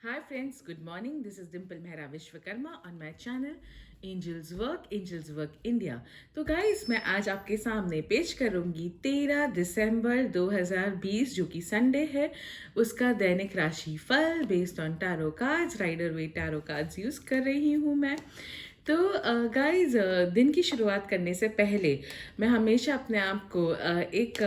Hi friends, good morning. This is Dimple Mehra Vishwakarma on my channel Angels Work India. तो guys मैं आज आपके सामने पेश करूंगी 13 दिसंबर 2020 जो कि संडे है उसका दैनिक राशि फल based on tarot cards Rider Waite tarot cards use कर रही हूँ मैं। तो गाइस दिन की शुरुआत करने से पहले मैं हमेशा अपने आप को एक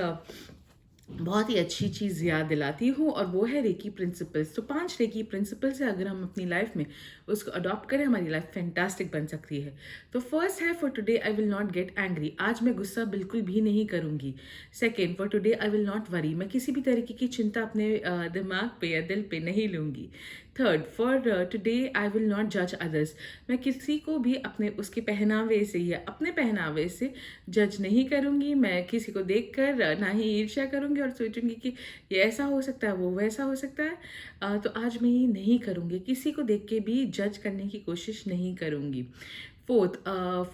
बहुत ही अच्छी चीज़ याद दिलाती हूँ और वो है रेकी प्रिंसिपल्स। तो 5 रेकी प्रिंसिपल्स है, अगर हम अपनी लाइफ में उसको अडॉप्ट करें हमारी लाइफ फैंटास्टिक बन सकती है। तो फर्स्ट है for today I will not get angry, आज मैं गुस्सा बिल्कुल भी नहीं करूँगी। Second, for today I will not worry, मैं किसी भी तरीके की चिंता अपने दिमाग पे या दिल पे नहीं लूँगी। Third, for today I will not जज अदर्स, मैं किसी को भी अपने उसके पहनावे से या अपने पहनावे से जज नहीं करूँगी। मैं किसी को देखकर ना ही ईर्ष्या करूँगी और सोचूंगी कि ये ऐसा हो सकता है वो वैसा हो सकता है। तो आज मैं ये नहीं करूँगी, किसी को देख के भी जज करने की कोशिश नहीं करूँगी। Fourth,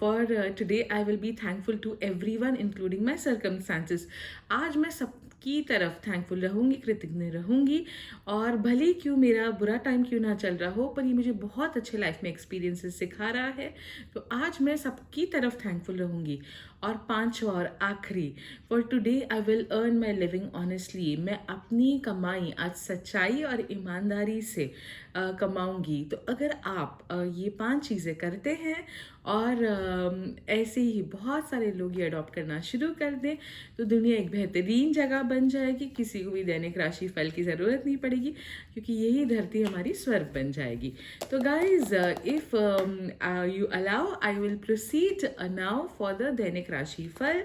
for today I will be thankful to everyone including my circumstances, आज मैं सबकी तरफ थैंकफुल रहूँगी, कृतज्ञ रहूँगी। और भले क्यों मेरा बुरा टाइम क्यों ना चल रहा हो पर ये मुझे बहुत अच्छे लाइफ में एक्सपीरियंसेस सिखा रहा है, तो आज मैं सबकी तरफ थैंकफुल रहूँगी। और पांचवा और आखिरी, for today I will earn my living honestly, मैं अपनी कमाई आज सच्चाई और ईमानदारी से कमाऊंगी। तो अगर आप ये 5 चीज़ें करते हैं और ऐसे ही बहुत सारे लोग ये अडॉप्ट करना शुरू कर दें तो दुनिया एक बेहतरीन जगह बन जाएगी, किसी को भी दैनिक राशि फल की ज़रूरत नहीं पड़ेगी क्योंकि यही धरती हमारी स्वर्ग बन जाएगी। तो guys if you allow I will proceed now for the दैनिक राशि फल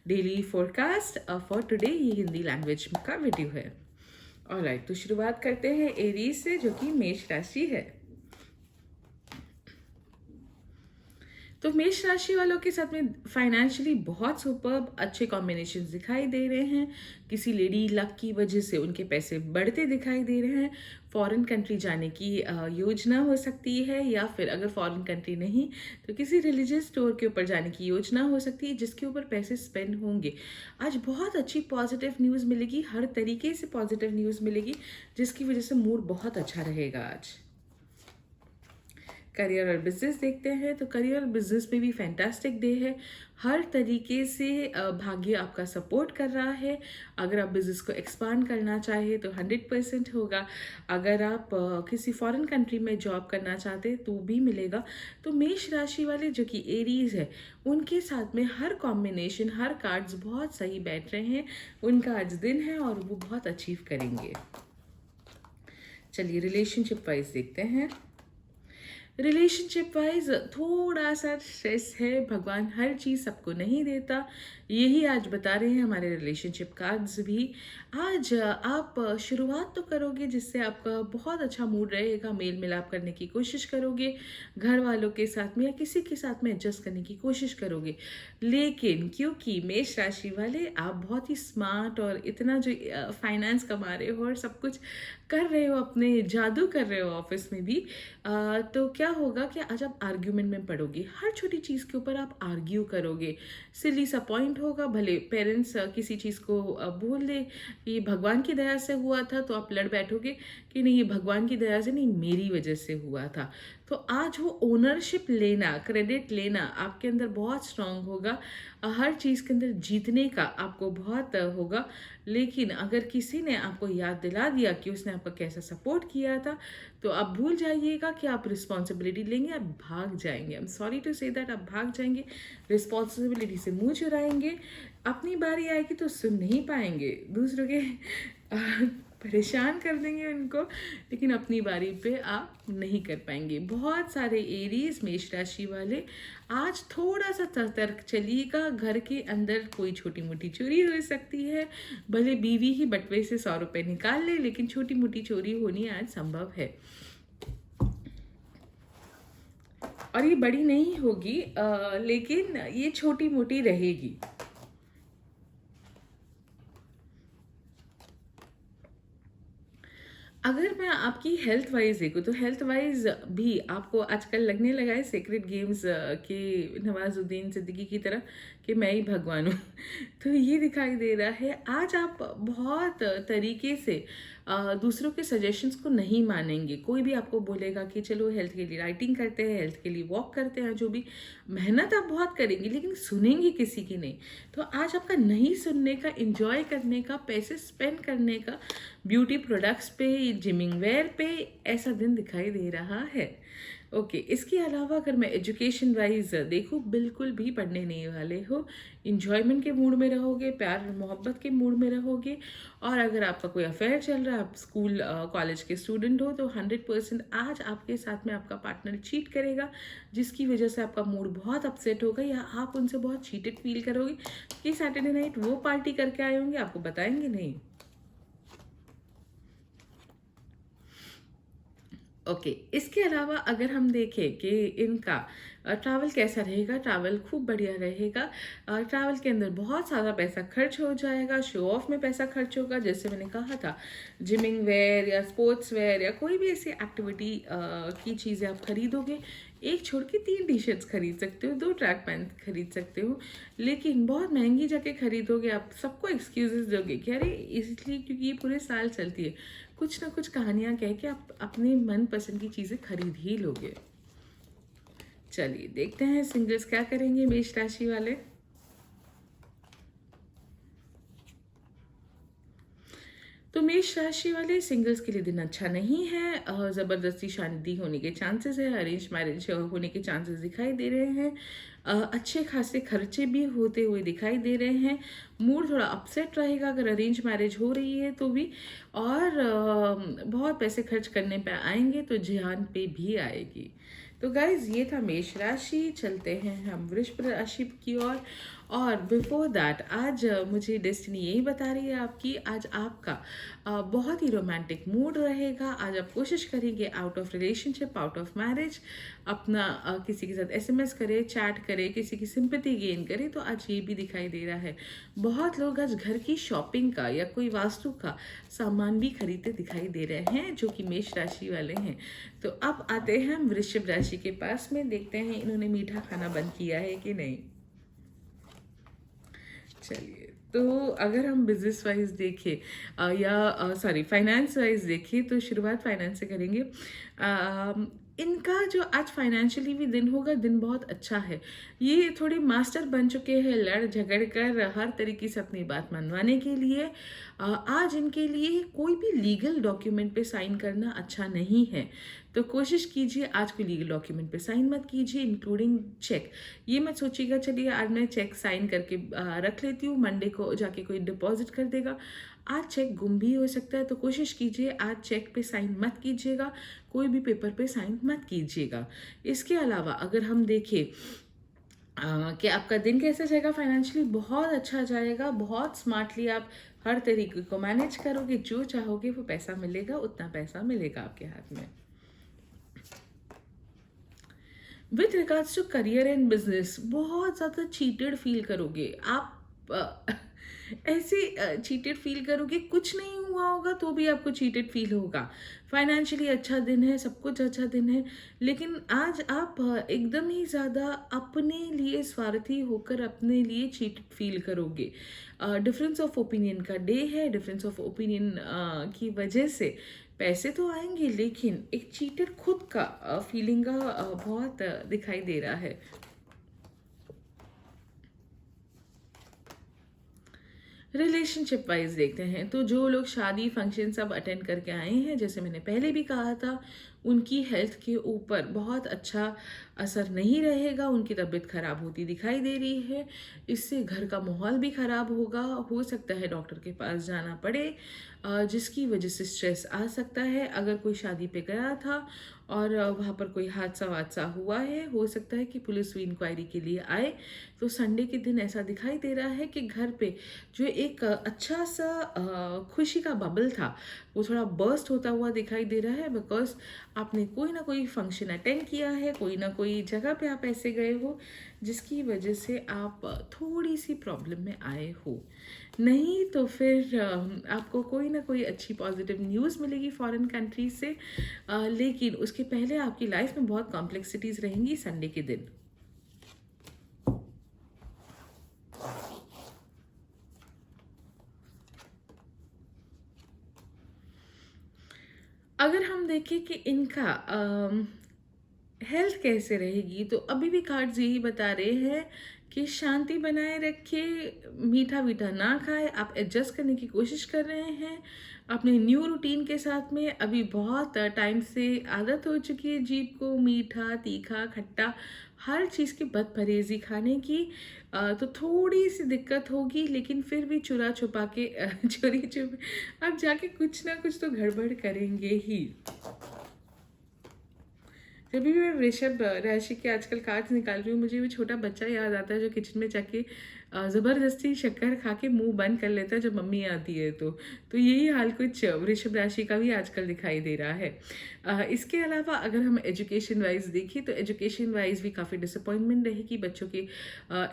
डेली फोरकास्ट फॉर टुडे। ये हिंदी लैंग्वेज का वीडियो है। ऑलराइट, तो शुरुआत करते हैं एरीज से जो कि मेष राशि है। तो मेष राशि वालों के साथ में फाइनेंशियली बहुत सुपर अच्छे कॉम्बिनेशन दिखाई दे रहे हैं। किसी लेडी लक की वजह से उनके पैसे बढ़ते दिखाई दे रहे हैं। फॉरेन कंट्री जाने की योजना हो सकती है, या फिर अगर फॉरेन कंट्री नहीं तो किसी रिलीजियस स्टोर के ऊपर जाने की योजना हो सकती है जिसके ऊपर पैसे स्पेंड होंगे। आज बहुत अच्छी पॉजिटिव न्यूज़ मिलेगी, हर तरीके से पॉजिटिव न्यूज़ मिलेगी जिसकी वजह से मूड बहुत अच्छा रहेगा आज। करियर और बिजनेस देखते हैं तो करियर और बिजनेस में भी फैंटास्टिक डे है। हर तरीके से भाग्य आपका सपोर्ट कर रहा है। अगर आप बिजनेस को एक्सपांड करना चाहे तो 100% होगा। अगर आप किसी फॉरेन कंट्री में जॉब करना चाहते तो भी मिलेगा। तो मेष राशि वाले जो कि एरीज है उनके साथ में हर कॉम्बिनेशन हर कार्ड्स बहुत सही बैठ रहे हैं। उनका आज दिन है और वो बहुत अचीव करेंगे। चलिए रिलेशनशिप वाइज देखते हैं। रिलेशनशिप वाइज थोड़ा सा स्ट्रेस है, भगवान हर चीज़ सबको नहीं देता, यही आज बता रहे हैं हमारे रिलेशनशिप कार्ड्स भी। आज आप शुरुआत तो करोगे जिससे आपका बहुत अच्छा मूड रहेगा, मेल मिलाप करने की कोशिश करोगे, घर वालों के साथ में या किसी के साथ में एडजस्ट करने की कोशिश करोगे। लेकिन क्योंकि मेष राशि वाले आप बहुत ही स्मार्ट और इतना जो फाइनेंस कमा रहे हो और सब कुछ कर रहे हो, अपने जादू कर रहे हो ऑफिस में भी, तो क्या होगा कि आज आप आर्ग्यूमेंट में पड़ोगे। हर छोटी चीज़ के ऊपर आप आर्ग्यू करोगे, सिली सा पॉइंट होगा। भले पेरेंट्स किसी चीज़ को बोल दे कि भगवान की दया से हुआ था तो आप लड़ बैठोगे कि नहीं ये भगवान की दया से नहीं मेरी वजह से हुआ था। तो आज वो ओनरशिप लेना, क्रेडिट लेना आपके अंदर बहुत स्ट्रांग होगा। हर चीज़ के अंदर जीतने का आपको बहुत होगा। लेकिन अगर किसी ने आपको याद दिला दिया कि उसने आपका कैसा सपोर्ट किया था तो आप भूल जाइएगा कि आप रिस्पॉन्सिबिलिटी लेंगे, आप भाग जाएंगे। I am sorry to say that, आप भाग जाएंगे, रिस्पॉन्सिबिलिटी से मुंह चुराएंगे। अपनी बारी आएगी तो सुन नहीं पाएंगे, दूसरों के परेशान कर देंगे उनको, लेकिन अपनी बारी पे आप नहीं कर पाएंगे। बहुत सारे एरीज मेष राशि वाले आज थोड़ा सा सतर्क चलिएगा। घर के अंदर कोई छोटी मोटी चोरी हो सकती है, भले बीवी ही बटवे से 100 रुपये निकाल ले लेकिन छोटी मोटी चोरी होनी आज संभव है और ये बड़ी नहीं होगी, लेकिन ये छोटी मोटी रहेगी। अगर मैं आपकी हेल्थ वाइज देखूँ तो हेल्थ वाइज भी आपको आजकल लगने लगा है सेक्रेट गेम्स के नवाजुद्दीन सिद्दीकी की तरह कि मैं ही भगवान हूँ। तो ये दिखाई दे रहा है आज आप बहुत तरीके से दूसरों के सजेशंस को नहीं मानेंगे। कोई भी आपको बोलेगा कि चलो हेल्थ के लिए राइटिंग करते हैं, हेल्थ के लिए वॉक करते हैं, जो भी मेहनत आप बहुत करेंगे, लेकिन सुनेंगे किसी की नहीं। तो आज आपका नहीं सुनने का, इंजॉय करने का, पैसे स्पेंड करने का ब्यूटी प्रोडक्ट्स पे, जिमिंग वेयर पे ऐसा दिन दिखाई दे रहा है। ओके, इसके अलावा अगर मैं एजुकेशन वाइज देखूँ, बिल्कुल भी पढ़ने नहीं वाले हो, इंजॉयमेंट के मूड में रहोगे, प्यार मोहब्बत के मूड में रहोगे। और अगर आपका कोई अफेयर चल रहा है, आप स्कूल कॉलेज के स्टूडेंट हो, तो 100% आज आपके साथ में आपका पार्टनर चीट करेगा, जिसकी वजह से आपका मूड बहुत अपसेट होगा, या आप उनसे बहुत चीटेड फील करोगे कि सैटरडे नाइट वो पार्टी करके आए होंगे, आपको बताएंगे नहीं। ओके, इसके अलावा अगर हम देखें कि इनका ट्रैवल कैसा रहेगा, ट्रैवल खूब बढ़िया रहेगा। ट्रैवल के अंदर बहुत सारा पैसा खर्च हो जाएगा, शो ऑफ में पैसा खर्च होगा, जैसे मैंने कहा था, जिमिंग वेयर या स्पोर्ट्स वेयर या कोई भी ऐसी एक्टिविटी की चीज़ें आप खरीदोगे। एक छोड़ के 3 टी शर्ट्स खरीद सकते हो, 2 ट्रैक पैंट खरीद सकते हो, लेकिन बहुत महंगी जाके खरीदोगे। आप सबको एक्सक्यूजेस दोगे कि अरे इसलिए क्योंकि ये पूरे साल चलती है। कुछ ना कुछ कहानियां कह के आप अपने मनपसंद की चीज़ें खरीद ही लोगे। चलिए देखते हैं सिंगल्स क्या करेंगे, मेष राशि वाले। तो मेष राशि वाले सिंगल्स के लिए दिन अच्छा नहीं है। ज़बरदस्ती शादी होने के चांसेस है, अरेंज मैरिज होने के चांसेस दिखाई दे रहे हैं। अच्छे खासे खर्चे भी होते हुए दिखाई दे रहे हैं। मूड थोड़ा अपसेट रहेगा अगर अरेंज मैरिज हो रही है तो भी। और बहुत पैसे खर्च करने पे आएंगे तो ध्यान पे भी आएगी। तो गाइज ये था मेष राशि। चलते हैं हम वृषभ राशि की ओर। और बिफोर दैट आज मुझे डेस्टिनी यही बता रही है आपकी, आज आपका बहुत ही रोमांटिक मूड रहेगा। आज आप कोशिश करेंगे out of relationship, out of marriage अपना किसी के साथ एसएमएस करे, चैट करे, किसी की सिंपैथी गेन करे। तो आज ये भी दिखाई दे रहा है। बहुत लोग आज घर की शॉपिंग का या कोई वास्तु का सामान भी खरीदते दिखाई दे रहे हैं, जो कि मेष राशि वाले हैं। तो अब आते हैं हम वृषभ राशि के पास में, देखते हैं इन्होंने मीठा खाना बंद किया है कि नहीं। चलिए, तो अगर हम बिजनेस वाइज देखें या सॉरी फाइनेंस वाइज देखें, तो शुरुआत फाइनेंस से करेंगे। इनका जो आज फाइनेंशियली भी दिन होगा, दिन बहुत अच्छा है। ये थोड़े मास्टर बन चुके हैं लड़ झगड़ कर हर तरीके से अपनी बात मनवाने के लिए। आज इनके लिए कोई भी लीगल डॉक्यूमेंट पे साइन करना अच्छा नहीं है। तो कोशिश कीजिए आज कोई लीगल डॉक्यूमेंट पे साइन मत कीजिए, इंक्लूडिंग चेक। ये मत सोचिएगा चलिए आज मैं चेक साइन करके रख लेती हूँ, मंडे को जाके कोई डिपॉजिट कर देगा। आज चेक गुम भी हो सकता है, तो कोशिश कीजिए आज चेक पे साइन मत कीजिएगा, कोई भी पेपर पे साइन मत कीजिएगा। इसके अलावा अगर हम देखें कि आपका दिन कैसा जाएगा फाइनेंशियली, बहुत अच्छा जाएगा। बहुत स्मार्टली आप हर तरीके को मैनेज करोगे, जो चाहोगे वो पैसा मिलेगा, उतना पैसा मिलेगा आपके हाथ में। With regards to career and business, बहुत ज़्यादा चीटेड फील करोगे आप। ऐसे चीटेड फील करोगे, कुछ नहीं हुआ होगा तो भी आपको चीटेड फील होगा। फाइनेंशियली अच्छा दिन है, सब कुछ अच्छा दिन है, लेकिन आज आप एकदम ही ज़्यादा अपने लिए स्वार्थी होकर अपने लिए चीटेड फील करोगे। डिफरेंस ऑफ ओपिनियन का डे है। डिफरेंस ऑफ ओपिनियन की वजह से पैसे तो आएंगे, लेकिन एक चीटेड खुद का फीलिंग का बहुत दिखाई दे रहा है। रिलेशनशिप वाइज देखते हैं, तो जो लोग शादी फंक्शन सब अटेंड करके आए हैं, जैसे मैंने पहले भी कहा था, उनकी हेल्थ के ऊपर बहुत अच्छा असर नहीं रहेगा। उनकी तबीयत खराब होती दिखाई दे रही है। इससे घर का माहौल भी खराब होगा। हो सकता है डॉक्टर के पास जाना पड़े, जिसकी वजह से स्ट्रेस आ सकता है। अगर कोई शादी पे गया था और वहाँ पर कोई हादसा वादसा हुआ है, हो सकता है कि पुलिस भी इंक्वायरी के लिए आए। तो संडे के दिन ऐसा दिखाई दे रहा है कि घर पे जो एक अच्छा सा खुशी का बबल था, वो थोड़ा बर्स्ट होता हुआ दिखाई दे रहा है। बिकॉज आपने कोई ना कोई फंक्शन अटेंड किया है, कोई ना कोई जगह पे आप ऐसे गए हो, जिसकी वजह से आप थोड़ी सी प्रॉब्लम में आए हो। नहीं तो फिर आपको कोई ना कोई अच्छी पॉजिटिव न्यूज़ मिलेगी फॉरेन कंट्रीज से। लेकिन उसके पहले आपकी लाइफ में बहुत कॉम्प्लेक्सिटीज़ रहेंगी संडे के दिन। अगर हम देखें कि इनका हेल्थ कैसे रहेगी, तो अभी भी कार्ड्स यही बता रहे हैं कि शांति बनाए रखे, मीठा मीठा ना खाए। आप एडजस्ट करने की कोशिश कर रहे हैं अपने न्यू रूटीन के साथ में। अभी बहुत टाइम से आदत हो चुकी है जीभ को मीठा तीखा खट्टा हर चीज़ की बदपरहेजी खाने की। तो थोड़ी सी दिक्कत होगी, लेकिन फिर भी चुरा छुपा के चोरी छुप अब जाके कुछ ना कुछ तो गड़बड़ करेंगे ही। जब भी मैं वृषभ राशि के आजकल कार्ड्स निकाल रही हूँ, मुझे वो छोटा बच्चा याद आता है जो किचन में जाके ज़बरदस्ती शक्कर खा के मुंह बंद कर लेता है जब मम्मी आती है। तो यही हाल कुछ वृषभ राशि का भी आजकल दिखाई दे रहा है। इसके अलावा अगर हम एजुकेशन वाइज देखें, तो एजुकेशन वाइज भी काफ़ी डिसअपॉइंटमेंट रहेगी। बच्चों के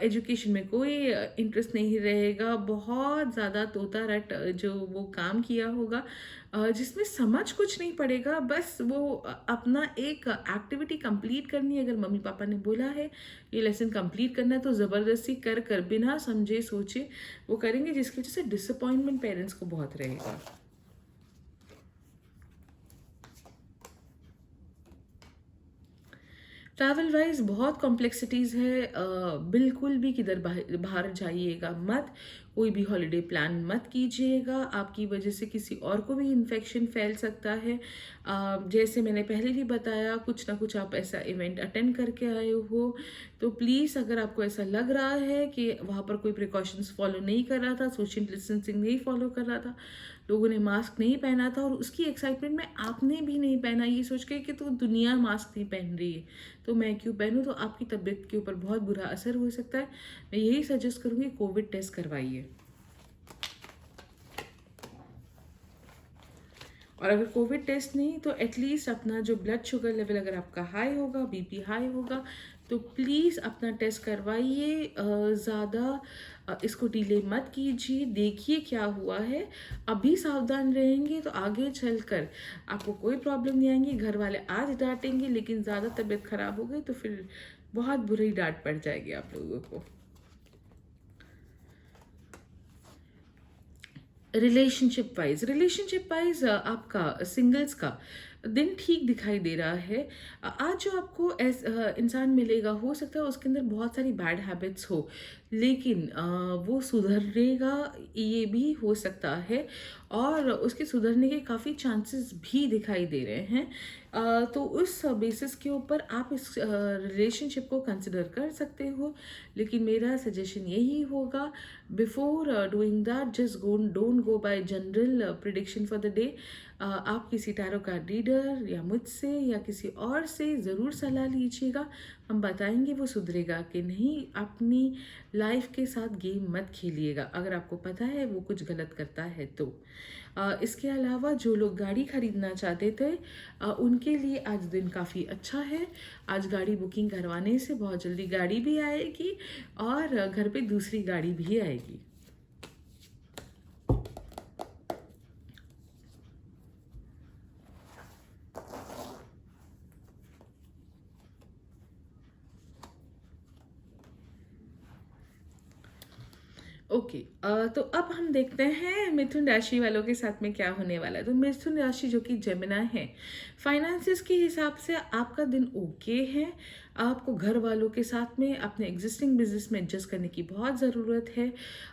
एजुकेशन में कोई इंटरेस्ट नहीं रहेगा। बहुत ज़्यादा तोता रट जो वो काम किया होगा, जिसमें समझ कुछ नहीं पड़ेगा। बस वो अपना एक एक्टिविटी कंप्लीट करनी है। अगर मम्मी पापा ने बोला है ये लेसन कंप्लीट करना है, तो ज़बरदस्ती कर कर बिना समझे सोचे वो करेंगे, जिसकी वजह से डिसअपॉइंटमेंट पेरेंट्स को बहुत रहेगा। ट्रैवल वाइज बहुत कॉम्प्लेक्सिटीज़ है। बिल्कुल भी किधर बाहर बाहर जाइएगा मत, कोई भी हॉलिडे प्लान मत कीजिएगा। आपकी वजह से किसी और को भी इन्फेक्शन फैल सकता है। जैसे मैंने पहले भी बताया, कुछ ना कुछ आप ऐसा इवेंट अटेंड करके आए हो, तो प्लीज़ अगर आपको ऐसा लग रहा है कि वहाँ पर कोई प्रिकॉशंस फॉलो नहीं कर रहा था, सोशल डिस्टेंसिंग नहीं फॉलो कर रहा था, लोगों ने मास्क नहीं पहना था, और उसकी एक्साइटमेंट में आपने भी नहीं पहना, ये सोच के कि तो दुनिया मास्क नहीं पहन रही है तो मैं क्यों पहनूं, तो आपकी तबीयत के ऊपर बहुत बुरा असर हो सकता है। मैं यही सजेस्ट करूंगी, कोविड टेस्ट करवाइए। और अगर कोविड टेस्ट नहीं, तो एटलीस्ट अपना जो ब्लड शुगर लेवल अगर आपका हाई होगा, बीपी हाई होगा, तो प्लीज़ अपना टेस्ट करवाइए। ज़्यादा इसको डिले मत कीजिए, देखिए क्या हुआ है। अभी सावधान रहेंगे तो आगे चलकर आपको कोई प्रॉब्लम नहीं आएंगी। घर वाले आज डांटेंगे, लेकिन ज़्यादा तबीयत खराब हो गई तो फिर बहुत बुरी डांट पड़ जाएगी आप लोगों को। रिलेशनशिप वाइज आपका सिंगल्स का दिन ठीक दिखाई दे रहा है। आज जो आपको इंसान मिलेगा, हो सकता है उसके अंदर बहुत सारी बैड हैबिट्स हो, लेकिन वो सुधरेगा, ये भी हो सकता है। और उसके सुधरने के काफ़ी चांसेस भी दिखाई दे रहे हैं। तो उस बेसिस के ऊपर आप इस रिलेशनशिप को कंसिडर कर सकते हो। लेकिन मेरा सजेशन यही होगा, before doing that just go don't go bye general prediction for the day. आप किसी टैरो कार्ड रीडर या मुझसे या किसी और से ज़रूर सलाह लीजिएगा। हम बताएंगे वो सुधरेगा कि नहीं। अपनी लाइफ के साथ गेम मत खेलिएगा अगर आपको पता है वो कुछ गलत करता है तो। इसके अलावा जो लोग गाड़ी खरीदना चाहते थे, उनके लिए आज दिन काफ़ी अच्छा है। आज गाड़ी बुकिंग करवाने से बहुत जल्दी गाड़ी भी आएगी और घर पे दूसरी गाड़ी भी आएगी। ओके। तो अब हम देखते हैं मिथुन राशि वालों के साथ में क्या होने वाला है। तो मिथुन राशि जो कि जेमिनी है, फाइनेंसिस के हिसाब से आपका दिन ओके है। आपको घर वालों के साथ में अपने एग्जिस्टिंग बिजनेस में एडजस्ट करने की बहुत ज़रूरत है।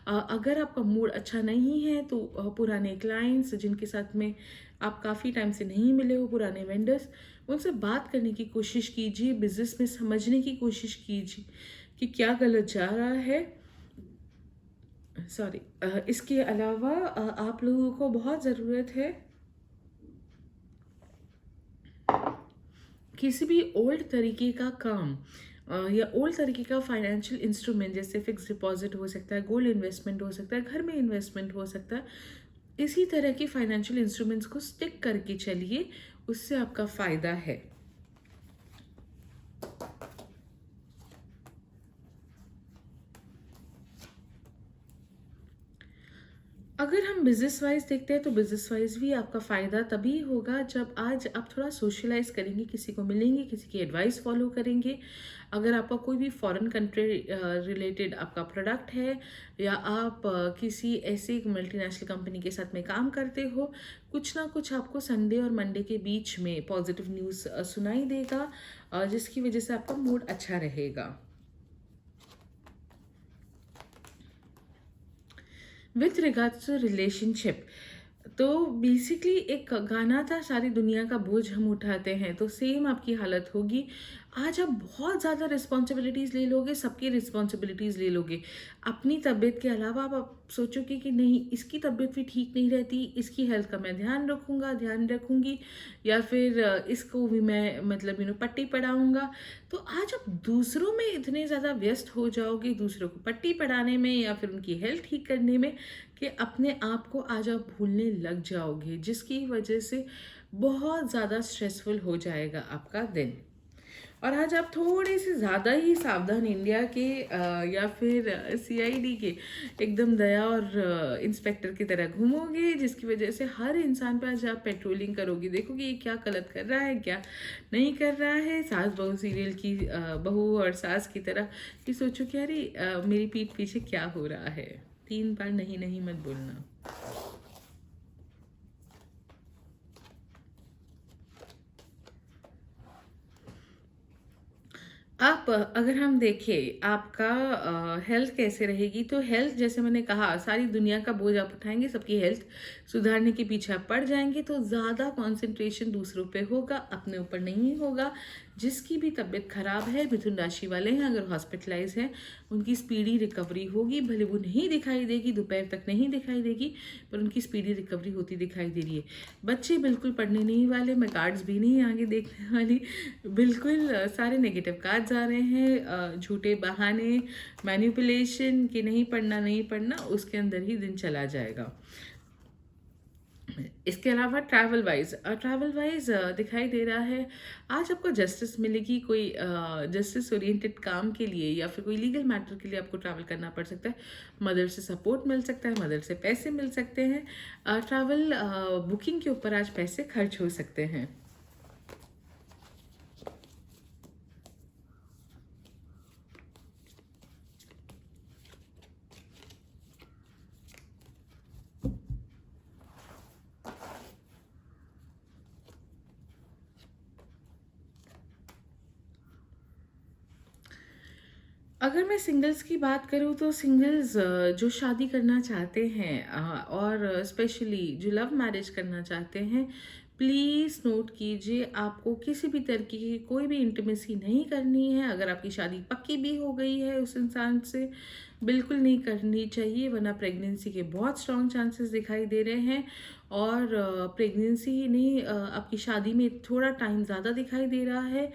अगर आपका मूड अच्छा नहीं है, तो पुराने क्लाइंट्स जिनके साथ में आप काफ़ी टाइम से नहीं मिले हो, पुराने वेंडर्स, उनसे बात करने की कोशिश कीजिए। बिजनेस में समझने की कोशिश कीजिए कि क्या गलत जा रहा है। सॉरी। इसके अलावा आप लोगों को बहुत ज़रूरत है किसी भी ओल्ड तरीके का काम या ओल्ड तरीके का फाइनेंशियल इंस्ट्रूमेंट, जैसे फिक्स डिपॉजिट हो सकता है, गोल्ड इन्वेस्टमेंट हो सकता है, घर में इन्वेस्टमेंट हो सकता है। इसी तरह की फाइनेंशियल इंस्ट्रूमेंट्स को स्टिक करके चलिए, उससे आपका फ़ायदा है। अगर हम बिज़नेस वाइज़ देखते हैं तो बिज़नेस वाइज़ भी आपका फ़ायदा तभी होगा जब आज आप थोड़ा सोशलाइज़ करेंगे, किसी को मिलेंगे, किसी की एडवाइस फ़ॉलो करेंगे। अगर आपका कोई भी फ़ॉरेन कंट्री रिलेटेड आपका प्रोडक्ट है या आप किसी ऐसी मल्टीनेशनल कंपनी के साथ में काम करते हो, कुछ ना कुछ आपको संडे और मंडे के बीच में पॉज़िटिव न्यूज़ सुनाई देगा, जिसकी वज़ह से आपका मूड अच्छा रहेगा। विथ रिगार्ड्स टू रिलेशनशिप, तो बेसिकली एक गाना था सारी दुनिया का बोझ हम उठाते हैं, तो सेम आपकी हालत होगी। आज आप बहुत ज़्यादा रिस्पॉन्सिबिलिटीज़ ले लोगे, सबकी रिस्पॉन्सिबिलिटीज़ ले लोगे। अपनी तबीयत के अलावा आप सोचोगे कि नहीं, इसकी तबीयत भी ठीक नहीं रहती, इसकी हेल्थ का मैं ध्यान रखूँगा, ध्यान रखूँगी, या फिर इसको भी मैं मतलब पट्टी पढ़ाऊँगा। तो आज आप दूसरों में इतने ज़्यादा व्यस्त हो जाओगे, दूसरों को पट्टी पढ़ाने में या फिर उनकी हेल्थ ठीक करने में, कि अपने आप को आज आप भूलने लग जाओगे, जिसकी वजह से बहुत ज़्यादा स्ट्रेसफुल हो जाएगा आपका दिन। और आज आप थोड़े से ज़्यादा ही सावधान इंडिया के या फिर सीआईडी के एकदम दया और इंस्पेक्टर की तरह घूमोगे, जिसकी वजह से हर इंसान पे आज आप पेट्रोलिंग करोगे, देखोगे ये क्या गलत कर रहा है, क्या नहीं कर रहा है। सास बहू सीरियल की बहू और सास की तरह कि सोचो कि अरे मेरी पीठ पीछे क्या हो रहा है। 3 बार नहीं नहीं मत बोलना। आप अगर हम देखें आपका हेल्थ कैसे रहेगी, तो हेल्थ जैसे मैंने कहा सारी दुनिया का बोझ आप उठाएंगे, सबकी हेल्थ सुधारने के पीछे आप पड़ जाएंगे, तो ज़्यादा कंसंट्रेशन दूसरों पे होगा, अपने ऊपर नहीं होगा। जिसकी भी तबीयत खराब है, मिथुन राशि वाले हैं, अगर हॉस्पिटलाइज हैं, उनकी स्पीडी रिकवरी होगी। भले वो नहीं दिखाई देगी, दोपहर तक नहीं दिखाई देगी, पर उनकी स्पीडी रिकवरी होती दिखाई दे रही है। बच्चे बिल्कुल पढ़ने नहीं वाले, मैं कार्ड्स भी नहीं आगे देखने वाली, बिल्कुल सारे नेगेटिव कार्ड्स आ रहे हैं, झूठे बहाने, मैनिपुलेशन कि नहीं पढ़ना नहीं पढ़ना, उसके अंदर ही दिन चला जाएगा। इसके अलावा ट्रैवल वाइज दिखाई दे रहा है आज आपको जस्टिस मिलेगी, कोई जस्टिस ओरिएंटेड काम के लिए या फिर कोई लीगल मैटर के लिए आपको ट्रैवल करना पड़ सकता है। मदर से सपोर्ट मिल सकता है, मदर से पैसे मिल सकते हैं। ट्रैवल बुकिंग के ऊपर आज पैसे खर्च हो सकते हैं। अगर मैं सिंगल्स की बात करूँ तो सिंगल्स जो शादी करना चाहते हैं और स्पेशली जो लव मैरिज करना चाहते हैं, प्लीज़ नोट कीजिए, आपको किसी भी तरीके की कोई भी इंटीमेसी नहीं करनी है। अगर आपकी शादी पक्की भी हो गई है उस इंसान से, बिल्कुल नहीं करनी चाहिए, वरना प्रेगनेंसी के बहुत स्ट्रॉन्ग चांसेस दिखाई दे रहे हैं। और प्रेगनेंसी ही नहीं, आपकी शादी में थोड़ा टाइम ज़्यादा दिखाई दे रहा है,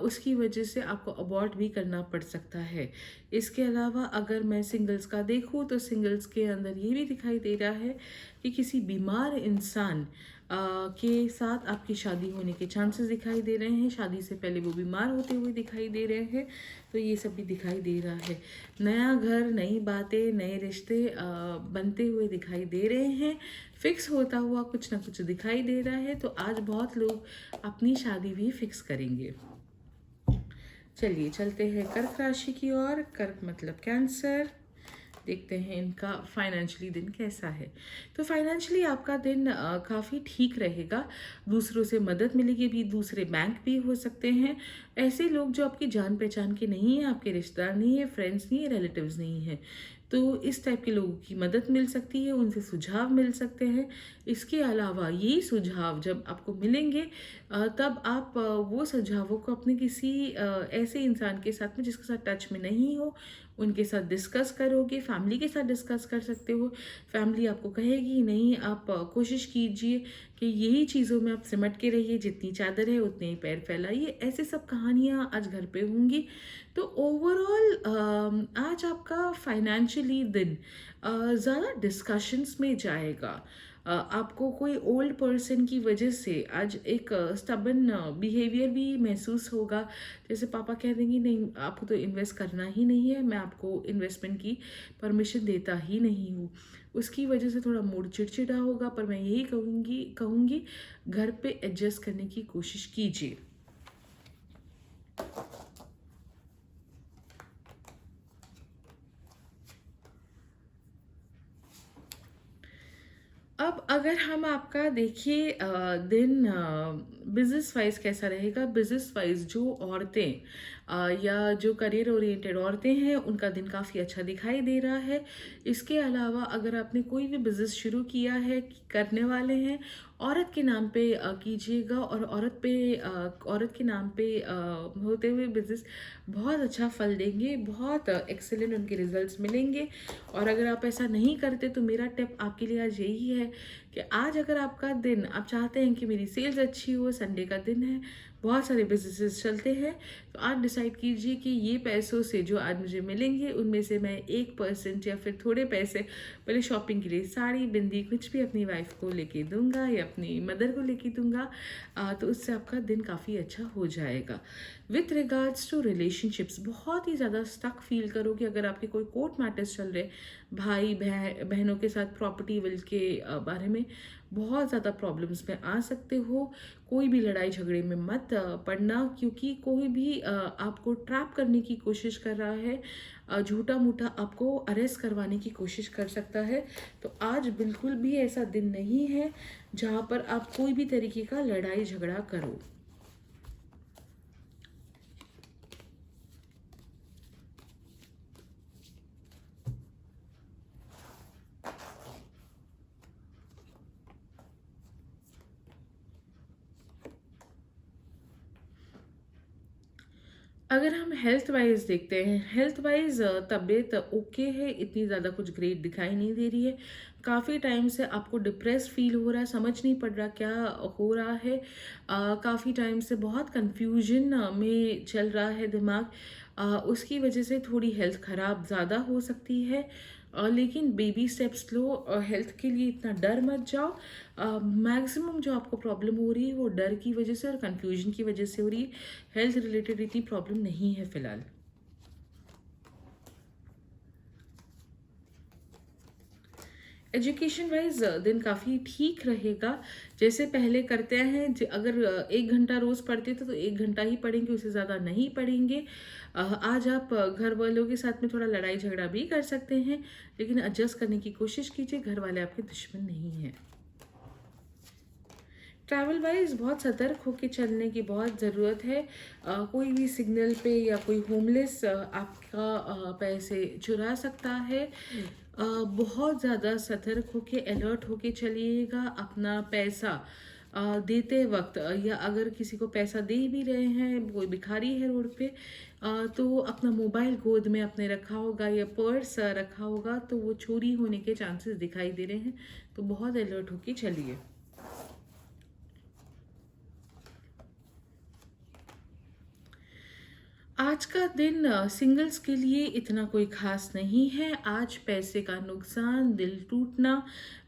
उसकी वजह से आपको अबॉर्ट भी करना पड़ सकता है। इसके अलावा अगर मैं सिंगल्स का देखूँ तो सिंगल्स के अंदर ये भी दिखाई दे रहा है कि किसी बीमार इंसान के साथ आपकी शादी होने के चांसेस दिखाई दे रहे हैं, शादी से पहले वो बीमार होते हुए दिखाई दे रहे हैं, तो ये सब भी दिखाई दे रहा है। नया घर, नई बातें, नए रिश्ते बनते हुए दिखाई दे रहे हैं, फिक्स होता हुआ कुछ ना कुछ दिखाई दे रहा है, तो आज बहुत लोग अपनी शादी भी फिक्स करेंगे। चलिए चलते हैं कर्क राशि की ओर। कर्क मतलब कैंसर। देखते हैं इनका फाइनेंशियली दिन कैसा है। तो फाइनेंशियली आपका दिन काफ़ी ठीक रहेगा, दूसरों से मदद मिलेगी भी, दूसरे बैंक भी हो सकते हैं। ऐसे लोग जो आपकी जान पहचान के नहीं हैं, आपके रिश्तेदार नहीं है, फ्रेंड्स नहीं है, रिलेटिव्स नहीं है, तो इस टाइप के लोगों की मदद मिल सकती है, उनसे सुझाव मिल सकते हैं। इसके अलावा ये सुझाव जब आपको मिलेंगे तब आप वो सुझावों को अपने किसी ऐसे इंसान के साथ में जिसके साथ टच में नहीं हो, उनके साथ डिस्कस करोगे, फैमिली के साथ डिस्कस कर सकते हो। फैमिली आपको कहेगी नहीं, आप कोशिश कीजिए कि यही चीज़ों में आप सिमट के रहिए, जितनी चादर है उतने ही पैर फैलाइए, ऐसे सब कहानियाँ आज घर पे होंगी। तो ओवरऑल आज आपका फाइनेंशियली दिन ज़्यादा डिस्कशंस में जाएगा। आपको कोई ओल्ड पर्सन की वजह से आज एक स्टबन बिहेवियर भी महसूस होगा, जैसे पापा कह देंगे नहीं आपको तो इन्वेस्ट करना ही नहीं है, मैं आपको इन्वेस्टमेंट की परमिशन देता ही नहीं हूँ। उसकी वजह से थोड़ा मूड चिड़चिड़ा होगा, पर मैं यही कहूँगी घर पे एडजस्ट करने की कोशिश कीजिए। अब अगर हम आपका देखिए दिन बिजनेस वाइज कैसा रहेगा। बिजनेस वाइज जो औरतें या जो करियर ओरिएंटेड औरतें हैं उनका दिन काफ़ी अच्छा दिखाई दे रहा है। इसके अलावा अगर आपने कोई भी बिजनेस शुरू किया है, करने वाले हैं, औरत के नाम पे कीजिएगा, और औरत के नाम पे होते हुए बिजनेस बहुत अच्छा फल देंगे, बहुत एक्सेलेंट उनके रिजल्ट्स मिलेंगे। और अगर आप ऐसा नहीं करते तो मेरा टिप आपके लिए आज यही है कि आज अगर आपका दिन, आप चाहते हैं कि मेरी सेल्स अच्छी हो, संडे का दिन है, बहुत सारे बिजनेसेस चलते हैं, तो आज डिसाइड कीजिए कि ये पैसों से जो आज मुझे मिलेंगे उनमें से मैं 1% या फिर थोड़े पैसे पहले शॉपिंग के लिए साड़ी, बिंदी, कुछ भी अपनी वाइफ को लेके दूंगा या अपनी मदर को लेके दूंगा। तो उससे आपका दिन काफ़ी अच्छा हो जाएगा। विथ रिगार्ड्स टू रिलेशनशिप्स, बहुत ही ज़्यादा स्टक फील करोगे अगर आपके कोई कोर्ट मैटर्स चल रहे, भाई बहनों के साथ प्रॉपर्टी विल के बारे में बहुत ज़्यादा प्रॉब्लम्स में आ सकते हो। कोई भी लड़ाई झगड़े में मत पड़ना, क्योंकि कोई भी आपको ट्रैप करने की कोशिश कर रहा है, झूठा मूठा आपको अरेस्ट करवाने की कोशिश कर सकता है। तो आज बिल्कुल भी ऐसा दिन नहीं है जहाँ पर आप कोई भी तरीके का लड़ाई झगड़ा करो। अगर हम हेल्थ वाइज देखते हैं, हेल्थ वाइज तबीयत ओके है, इतनी ज़्यादा कुछ ग्रेट दिखाई नहीं दे रही है। काफ़ी टाइम से आपको डिप्रेस फील हो रहा है, समझ नहीं पड़ रहा क्या हो रहा है। काफ़ी टाइम से बहुत कंफ्यूजन में चल रहा है दिमाग। उसकी वजह से थोड़ी हेल्थ ख़राब ज़्यादा हो सकती है। लेकिन बेबी स्टेप्स लो, हेल्थ के लिए इतना डर मत जाओ। मैक्सिमम जो आपको प्रॉब्लम हो रही है वो डर की वजह से और कंफ्यूजन की वजह से हो रही है। हेल्थ रिलेटेड इतनी प्रॉब्लम नहीं है फिलहाल। एजुकेशन वाइज दिन काफ़ी ठीक रहेगा, जैसे पहले करते हैं। अगर 1 घंटा रोज़ पढ़ते थे तो 1 घंटा ही पढ़ेंगे, उससे ज़्यादा नहीं पढ़ेंगे। आज आप घर वालों के साथ में थोड़ा लड़ाई झगड़ा भी कर सकते हैं, लेकिन एडजस्ट करने की कोशिश कीजिए, घर वाले आपके दुश्मन नहीं हैं। ट्रैवल वाइज बहुत सतर्क होकर चलने की बहुत ज़रूरत है। कोई भी सिग्नल पे या कोई होमलेस आपका पैसे चुरा सकता है। बहुत ज़्यादा सतर्क होके, अलर्ट होके चलिएगा। अपना पैसा देते वक्त या अगर किसी को पैसा दे भी रहे हैं, कोई भिखारी है रोड पे, तो अपना मोबाइल गोद में अपने रखा होगा या पर्स रखा होगा, तो वो चोरी होने के चांसेस दिखाई दे रहे हैं। तो बहुत अलर्ट होके चलिए। आज का दिन सिंगल्स के लिए इतना कोई खास नहीं है। आज पैसे का नुकसान, दिल टूटना,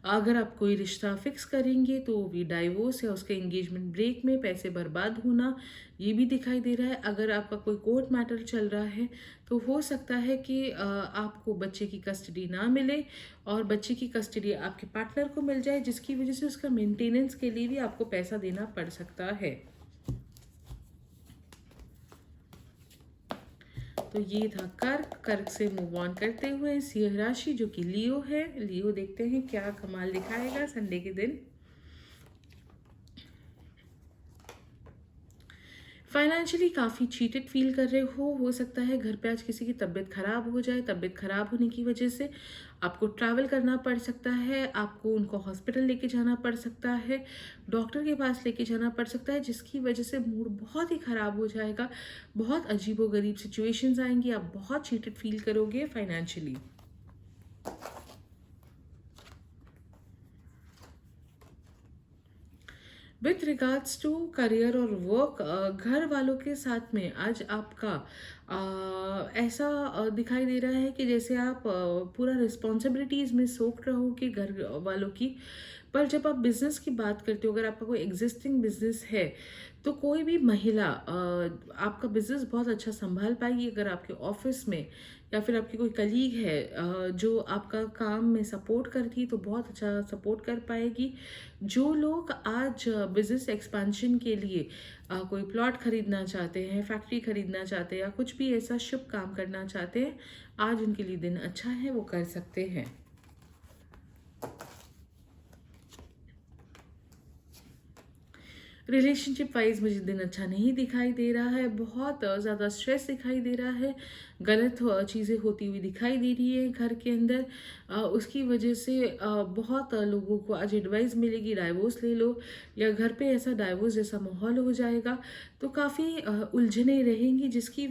अगर आप कोई रिश्ता फिक्स करेंगे तो वो भी डाइवोर्स या उसके एंगेजमेंट ब्रेक में पैसे बर्बाद होना, ये भी दिखाई दे रहा है। अगर आपका कोई कोर्ट मैटर चल रहा है तो हो सकता है कि आपको बच्चे की कस्टडी ना मिले और बच्चे की कस्टडी आपके पार्टनर को मिल जाए, जिसकी वजह से उसका मेंटेनेंस के लिए भी आपको पैसा देना पड़ सकता है। तो ये था कर्क से मूव ऑन करते हुए सिंह राशि जो कि लियो है। लियो देखते हैं क्या कमाल दिखाएगा संडे के दिन। फाइनेंशियली काफ़ी चीटेड फील कर रहे हो सकता है घर पे आज किसी की तबीयत खराब हो जाए। तबीयत खराब होने की वजह से आपको ट्रैवल करना पड़ सकता है, आपको उनको हॉस्पिटल लेके जाना पड़ सकता है, डॉक्टर के पास लेके जाना पड़ सकता है, जिसकी वजह से मूड बहुत ही ख़राब हो जाएगा। बहुत अजीबोगरीब सिचुएशंस आएंगी, आप बहुत चीटेड फील करोगे financially. With regards to career और वर्क, घर वालों के साथ में आज आपका ऐसा दिखाई दे रहा है कि जैसे आप पूरा रिस्पॉन्सिबिलिटीज़ में सोख रहो कि घर वालों की, पर जब आप बिज़नेस की बात करते हो, अगर आपका कोई एग्जिस्टिंग बिज़नेस है, तो कोई भी महिला आपका बिज़नेस बहुत अच्छा सँभाल पाएगी। अगर आपके ऑफ़िस में या फिर आपकी कोई कलीग है जो आपका काम में सपोर्ट करती है, तो बहुत अच्छा सपोर्ट कर पाएगी। जो लोग आज बिज़नेस एक्सपेंशन के लिए कोई प्लॉट खरीदना चाहते हैं, फैक्ट्री खरीदना चाहते हैं या कुछ भी ऐसा शुभ काम करना चाहते हैं, आज उनके लिए दिन अच्छा है, वो कर सकते हैं। रिलेशनशिप वाइज मुझे दिन अच्छा नहीं दिखाई दे रहा है, बहुत ज़्यादा स्ट्रेस दिखाई दे रहा है, गलत चीज़ें होती हुई दिखाई दे रही है घर के अंदर। उसकी वजह से बहुत लोगों को आज एडवाइस मिलेगी डाइवोर्स ले लो, या घर पे ऐसा डाइवोर्स जैसा माहौल हो जाएगा। तो काफ़ी उलझने रहेंगी जिसकी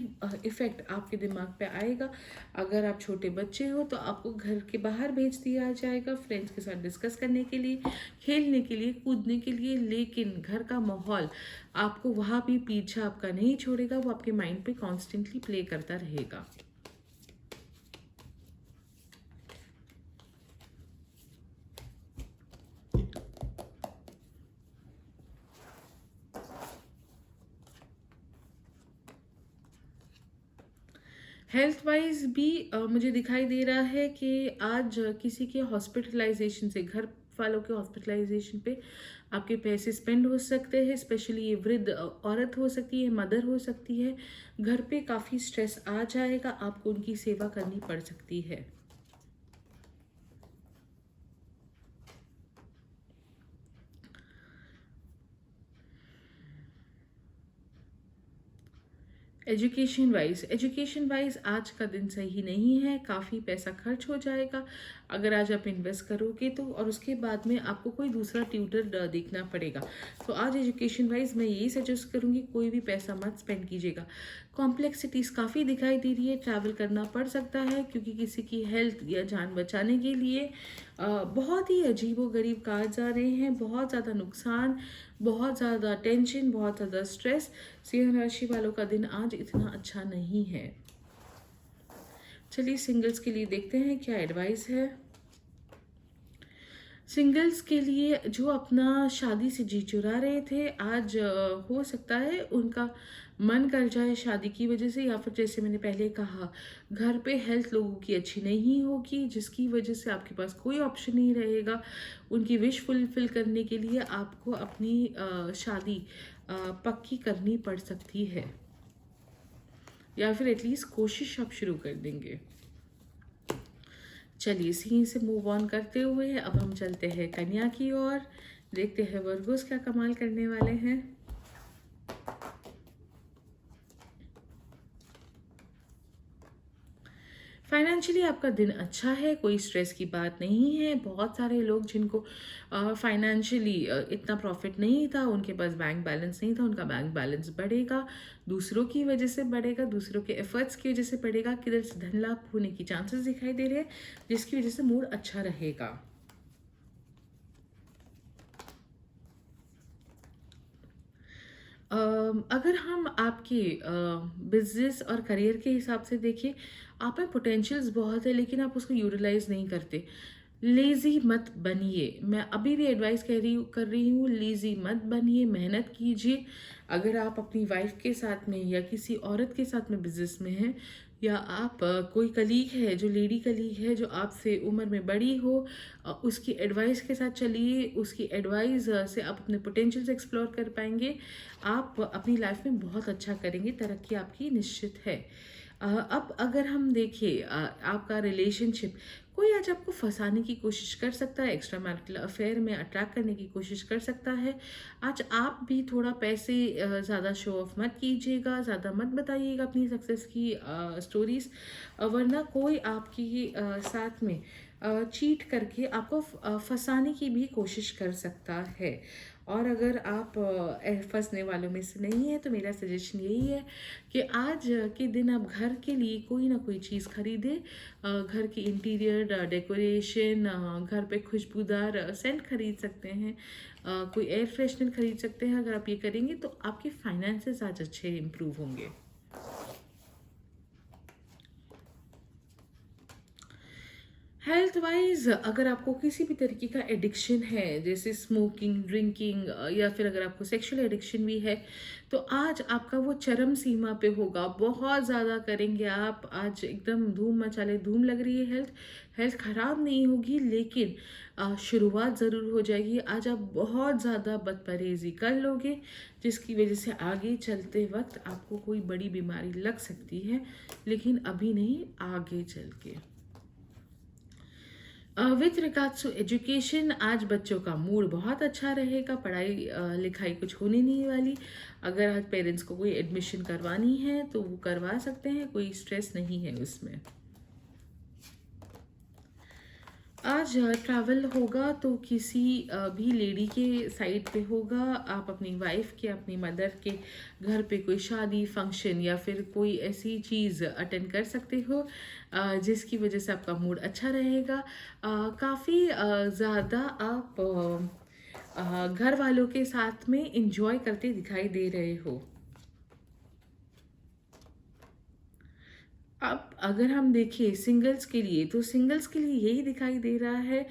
इफ़ेक्ट आपके दिमाग पे आएगा। अगर आप छोटे बच्चे हो तो आपको घर के बाहर भेज दिया जाएगा फ्रेंड्स के साथ डिस्कस करने के लिए, खेलने के लिए, कूदने के लिए, लेकिन घर का माहौल आपको वहाँ भी पीछा आपका नहीं छोड़ेगा, वो आपके माइंड पे कॉन्स्टेंटली प्ले करता रहेगा। हेल्थ वाइज भी मुझे दिखाई दे रहा है कि आज किसी के हॉस्पिटलाइजेशन से, घर वालों के हॉस्पिटलाइजेशन पे आपके पैसे स्पेंड हो सकते हैं। स्पेशली ये वृद्ध औरत हो सकती है, मदर हो सकती है। घर पे काफ़ी स्ट्रेस आ जाएगा, आपको उनकी सेवा करनी पड़ सकती है। एजुकेशन वाइज आज का दिन सही नहीं है, काफ़ी पैसा खर्च हो जाएगा अगर आज आप इन्वेस्ट करोगे तो, और उसके बाद में आपको कोई दूसरा ट्यूटर देखना पड़ेगा। तो आज एजुकेशन वाइज मैं यही सजेस्ट करूँगी, कोई भी पैसा मत स्पेंड कीजिएगा। कॉम्प्लेक्सिटीज़ काफ़ी दिखाई दे रही है, ट्रैवल करना पड़ सकता है क्योंकि किसी की हेल्थ या जान बचाने के लिए बहुत ही अजीबोगरीब कार्ड्स आ रहे हैं, बहुत ज़्यादा नुकसान, बहुत ज़्यादा टेंशन, बहुत ज़्यादा स्ट्रेस। सिंह राशि वालों का दिन आज इतना अच्छा नहीं है। चलिए सिंगल्स के लिए देखते हैं क्या एडवाइस है। सिंगल्स के लिए जो अपना शादी से जी चुरा रहे थे, आज हो सकता है उनका मन कर जाए शादी की वजह से, या फिर जैसे मैंने पहले कहा, घर पे हेल्थ लोगों की अच्छी नहीं होगी जिसकी वजह से आपके पास कोई ऑप्शन नहीं रहेगा। उनकी विश फुलफिल करने के लिए आपको अपनी शादी पक्की करनी पड़ सकती है, या फिर एटलीस्ट कोशिश आप शुरू कर देंगे। चलिए इसी से मूव ऑन करते हुए अब हम चलते हैं कन्या की ओर, देखते हैं वर्गोस क्या कमाल करने वाले हैं। फाइनेंशियली आपका दिन अच्छा है, कोई स्ट्रेस की बात नहीं है। बहुत सारे लोग जिनको फाइनेंशियली इतना प्रॉफिट नहीं था, उनके पास बैंक बैलेंस नहीं था, उनका बैंक बैलेंस बढ़ेगा, दूसरों की वजह से बढ़ेगा, दूसरों के एफर्ट्स की वजह से बढ़ेगा। किधर से धन लाभ होने की चांसेस दिखाई दे रहे हैं, जिसकी वजह से मूड अच्छा रहेगा। अगर हम आपके बिजनेस और करियर के हिसाब से देखें, आप में पोटेंशियल्स बहुत है लेकिन आप उसको यूटिलाइज नहीं करते। लेज़ी मत बनिए, मैं अभी भी एडवाइस कर रही हूँ, लेज़ी मत बनिए, मेहनत कीजिए। अगर आप अपनी वाइफ के साथ में या किसी औरत के साथ में बिजनेस में हैं, या आप कोई कलीग है जो लेडी कलीग है जो आपसे उम्र में बड़ी हो, उसकी एडवाइस के साथ चलिए, उसकी एडवाइस से आप अपने पोटेंशियल्स एक्सप्लोर कर पाएंगे। आप अपनी लाइफ में बहुत अच्छा करेंगे, तरक्की आपकी निश्चित है। अब अगर हम देखें आपका रिलेशनशिप, कोई आज आपको फंसाने की कोशिश कर सकता है, एक्स्ट्रा मैरिटल अफेयर में अट्रैक्ट करने की कोशिश कर सकता है। आज आप भी थोड़ा पैसे ज़्यादा शो ऑफ मत कीजिएगा, ज़्यादा मत बताइएगा अपनी सक्सेस की स्टोरीज, वरना कोई आपकी साथ में चीट करके आपको फंसाने की भी कोशिश कर सकता है। और अगर आप फंसने वालों में से नहीं है तो मेरा सजेशन यही है कि आज के दिन आप घर के लिए कोई ना कोई चीज़ खरीदें। घर की इंटीरियर डेकोरेशन, घर पे खुशबूदार सेंट खरीद सकते हैं, कोई एयर फ्रेशनर खरीद सकते हैं। अगर आप ये करेंगे तो आपके फाइनेंसेस आज अच्छे इम्प्रूव होंगे। हेल्थ वाइज अगर आपको किसी भी तरीके का एडिक्शन है, जैसे स्मोकिंग, ड्रिंकिंग, या फिर अगर आपको सेक्सुअल एडिक्शन भी है, तो आज आपका वो चरम सीमा पे होगा। बहुत ज़्यादा करेंगे आप, आज एकदम धूम मचाले, धूम लग रही है। हेल्थ हेल्थ ख़राब नहीं होगी, लेकिन शुरुआत ज़रूर हो जाएगी। आज आप बहुत ज़्यादा बदपरहेज़ी कर लोगे, जिसकी वजह से आगे चलते वक्त आपको कोई बड़ी बीमारी लग सकती है, लेकिन अभी नहीं, आगे चल के। विथ रिगार्ड्स टू एजुकेशन, आज बच्चों का मूड बहुत अच्छा रहेगा। पढ़ाई लिखाई कुछ होने नहीं वाली। अगर आज पेरेंट्स को कोई एडमिशन करवानी है तो वो करवा सकते हैं, कोई स्ट्रेस नहीं है उसमें। आज ट्रैवल होगा तो किसी भी लेडी के साइड पे होगा। आप अपनी वाइफ के, अपनी मदर के घर पे कोई शादी, फंक्शन या फिर कोई ऐसी चीज़ अटेंड कर सकते हो जिसकी वजह से आपका मूड अच्छा रहेगा। काफ़ी ज़्यादा आप घर वालों के साथ में इंजॉय करते दिखाई दे रहे हो। अब अगर हम देखें सिंगल्स के लिए, तो सिंगल्स के लिए यही दिखाई दे रहा है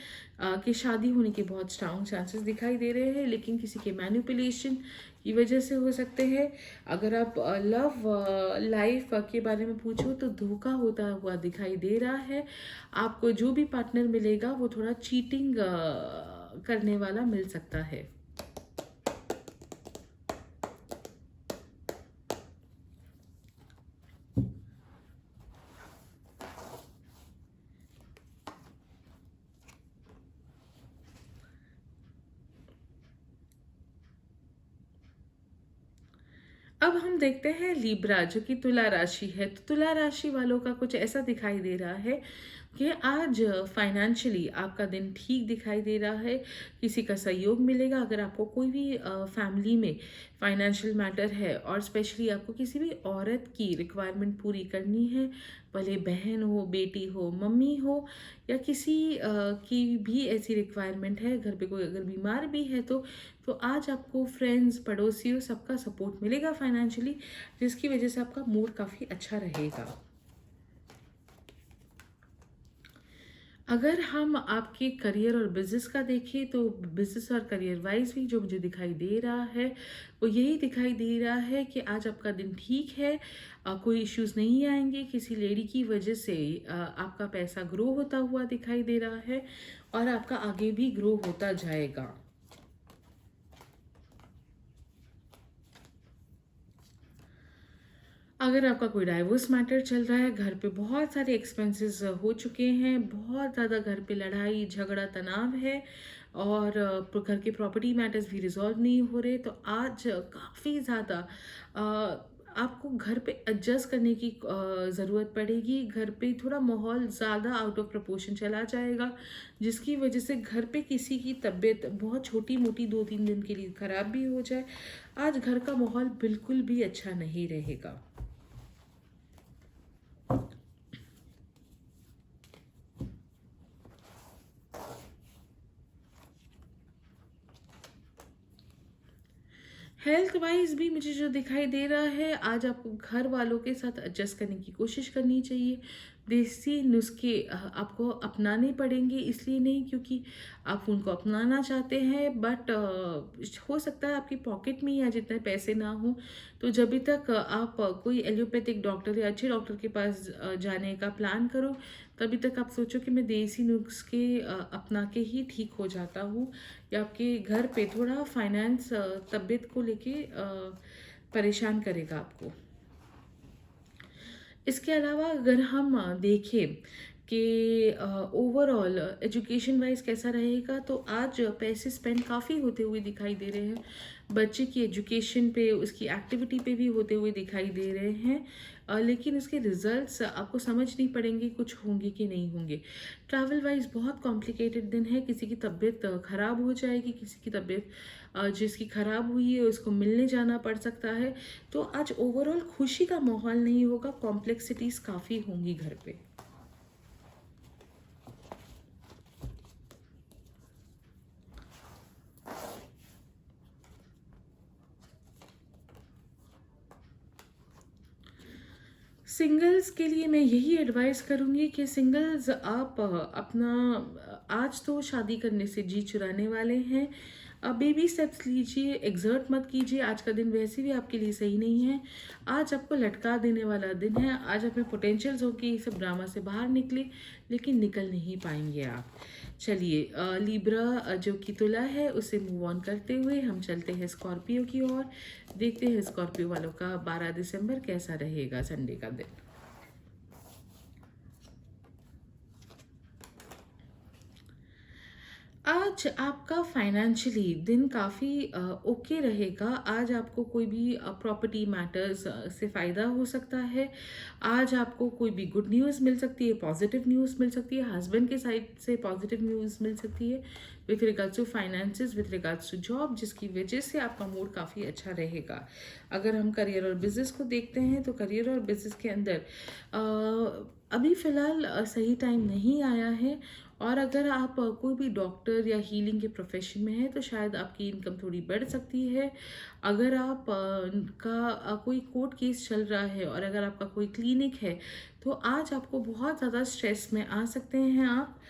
कि शादी होने के बहुत स्ट्रांग चांसेस दिखाई दे रहे हैं, लेकिन किसी के मैनिपुलेशन की वजह से हो सकते हैं। अगर आप लव लाइफ के बारे में पूछो तो धोखा होता हुआ दिखाई दे रहा है। आपको जो भी पार्टनर मिलेगा वो थोड़ा चीटिंग करने वाला मिल सकता है। अब हम देखते हैं लिब्रा, जो कि तुला राशि है। तो तुला राशि वालों का कुछ ऐसा दिखाई दे रहा है कि आज फाइनेंशियली आपका दिन ठीक दिखाई दे रहा है। किसी का सहयोग मिलेगा। अगर आपको कोई भी फैमिली में फाइनेंशियल मैटर है और स्पेशली आपको किसी भी औरत की रिक्वायरमेंट पूरी करनी है, भले बहन हो, बेटी हो, मम्मी हो, या किसी की भी ऐसी रिक्वायरमेंट है, घर पे कोई अगर बीमार भी है, तो आज आपको फ्रेंड्स, पड़ोसियों, सबका सपोर्ट मिलेगा फाइनेंशियली, जिसकी वजह से आपका मूड काफ़ी अच्छा रहेगा। अगर हम आपके करियर और बिजनेस का देखें, तो बिजनेस और करियर वाइज भी जो मुझे दिखाई दे रहा है वो यही दिखाई दे रहा है कि आज आपका दिन ठीक है। कोई इश्यूज नहीं आएंगे। किसी लेडी की वजह से आपका पैसा ग्रो होता हुआ दिखाई दे रहा है और आपका आगे भी ग्रो होता जाएगा। अगर आपका कोई डाइवोर्स मैटर चल रहा है, घर पे बहुत सारे एक्सपेंसेस हो चुके हैं, बहुत ज़्यादा घर पे लड़ाई झगड़ा तनाव है, और घर के प्रॉपर्टी मैटर्स भी रिजॉल्व नहीं हो रहे, तो आज काफ़ी ज़्यादा आपको घर पे एडजस्ट करने की ज़रूरत पड़ेगी। घर पे थोड़ा माहौल ज़्यादा आउट ऑफ प्रपोर्शन चला जाएगा, जिसकी वजह से घर पे किसी की तबीयत बहुत छोटी मोटी 2-3 दिन के लिए ख़राब भी हो जाए। आज घर का माहौल बिल्कुल भी अच्छा नहीं रहेगा। हेल्थ वाइज भी मुझे जो दिखाई दे रहा है, आज आपको घर वालों के साथ एडजस्ट करने की कोशिश करनी चाहिए। देसी नुस्खे आपको अपनाने पड़ेंगे, इसलिए नहीं क्योंकि आप उनको अपनाना चाहते हैं, बट हो सकता है आपकी पॉकेट में ही आज इतने पैसे ना हो। तो जब भी तक आप कोई एलोपैथिक डॉक्टर या अच्छे डॉक्टर के पास जाने का प्लान करो, तभी तक आप सोचो कि मैं देसी नुस्खे अपना के ही ठीक हो जाता हूँ, या आपके घर पे थोड़ा फाइनेंस तबीयत को लेके परेशान करेगा आपको। इसके अलावा अगर हम देखें कि ओवरऑल एजुकेशन वाइज कैसा रहेगा, तो आज पैसे स्पेंड काफ़ी होते हुए दिखाई दे रहे हैं। बच्चे की एजुकेशन पे, उसकी एक्टिविटी पे भी होते हुए दिखाई दे रहे हैं, लेकिन उसके रिजल्ट्स आपको समझ नहीं पड़ेंगे कुछ होंगे कि नहीं होंगे। ट्रैवल वाइज बहुत कॉम्प्लिकेटेड दिन है। किसी की तबीयत ख़राब हो जाएगी, किसी की तबीयत जिसकी ख़राब हुई है उसको मिलने जाना पड़ सकता है। तो आज ओवरऑल खुशी का माहौल नहीं होगा, कॉम्प्लेक्सिटीज़ काफ़ी होंगी घर पे। सिंगल्स के लिए मैं यही एडवाइस करूँगी कि सिंगल्स आप अपना आज तो शादी करने से जी चुराने वाले हैं। बेबी स्टेप्स लीजिए, एक्सर्ट मत कीजिए, आज का दिन वैसे भी आपके लिए सही नहीं है। आज आपको लटका देने वाला दिन है, आज आप में पोटेंशियल्स हो कि ये सब ड्रामा से बाहर निकले, लेकिन निकल नहीं पाएंगे आप। चलिए लिब्रा जो कि तुला है उससे मूव ऑन करते हुए हम चलते हैं स्कॉर्पियो की ओर। देखते हैं स्कॉर्पियो वालों का 12 दिसंबर कैसा रहेगा, संडे का दिन। आज आपका फाइनेंशियली दिन काफ़ी ओके रहेगा। आज आपको कोई भी प्रॉपर्टी मैटर्स से फ़ायदा हो सकता है। आज आपको कोई भी गुड न्यूज़ मिल सकती है, पॉजिटिव न्यूज़ मिल सकती है, हस्बैंड के साइड से पॉजिटिव न्यूज़ मिल सकती है with regards to finances, with regards to job, जिसकी वजह से आपका मूड काफ़ी अच्छा रहेगा। अगर हम करियर और बिजनेस को देखते हैं तो करियर और बिजनेस के अंदर अभी फ़िलहाल सही टाइम नहीं आया है। और अगर आप कोई भी डॉक्टर या हीलिंग के प्रोफेशन में है तो शायद आपकी इनकम थोड़ी बढ़ सकती है। अगर आप कोई कोर्ट केस चल रहा है और अगर आपका कोई क्लिनिक है तो आज आपको बहुत ज़्यादा स्ट्रेस में आ सकते हैं आप।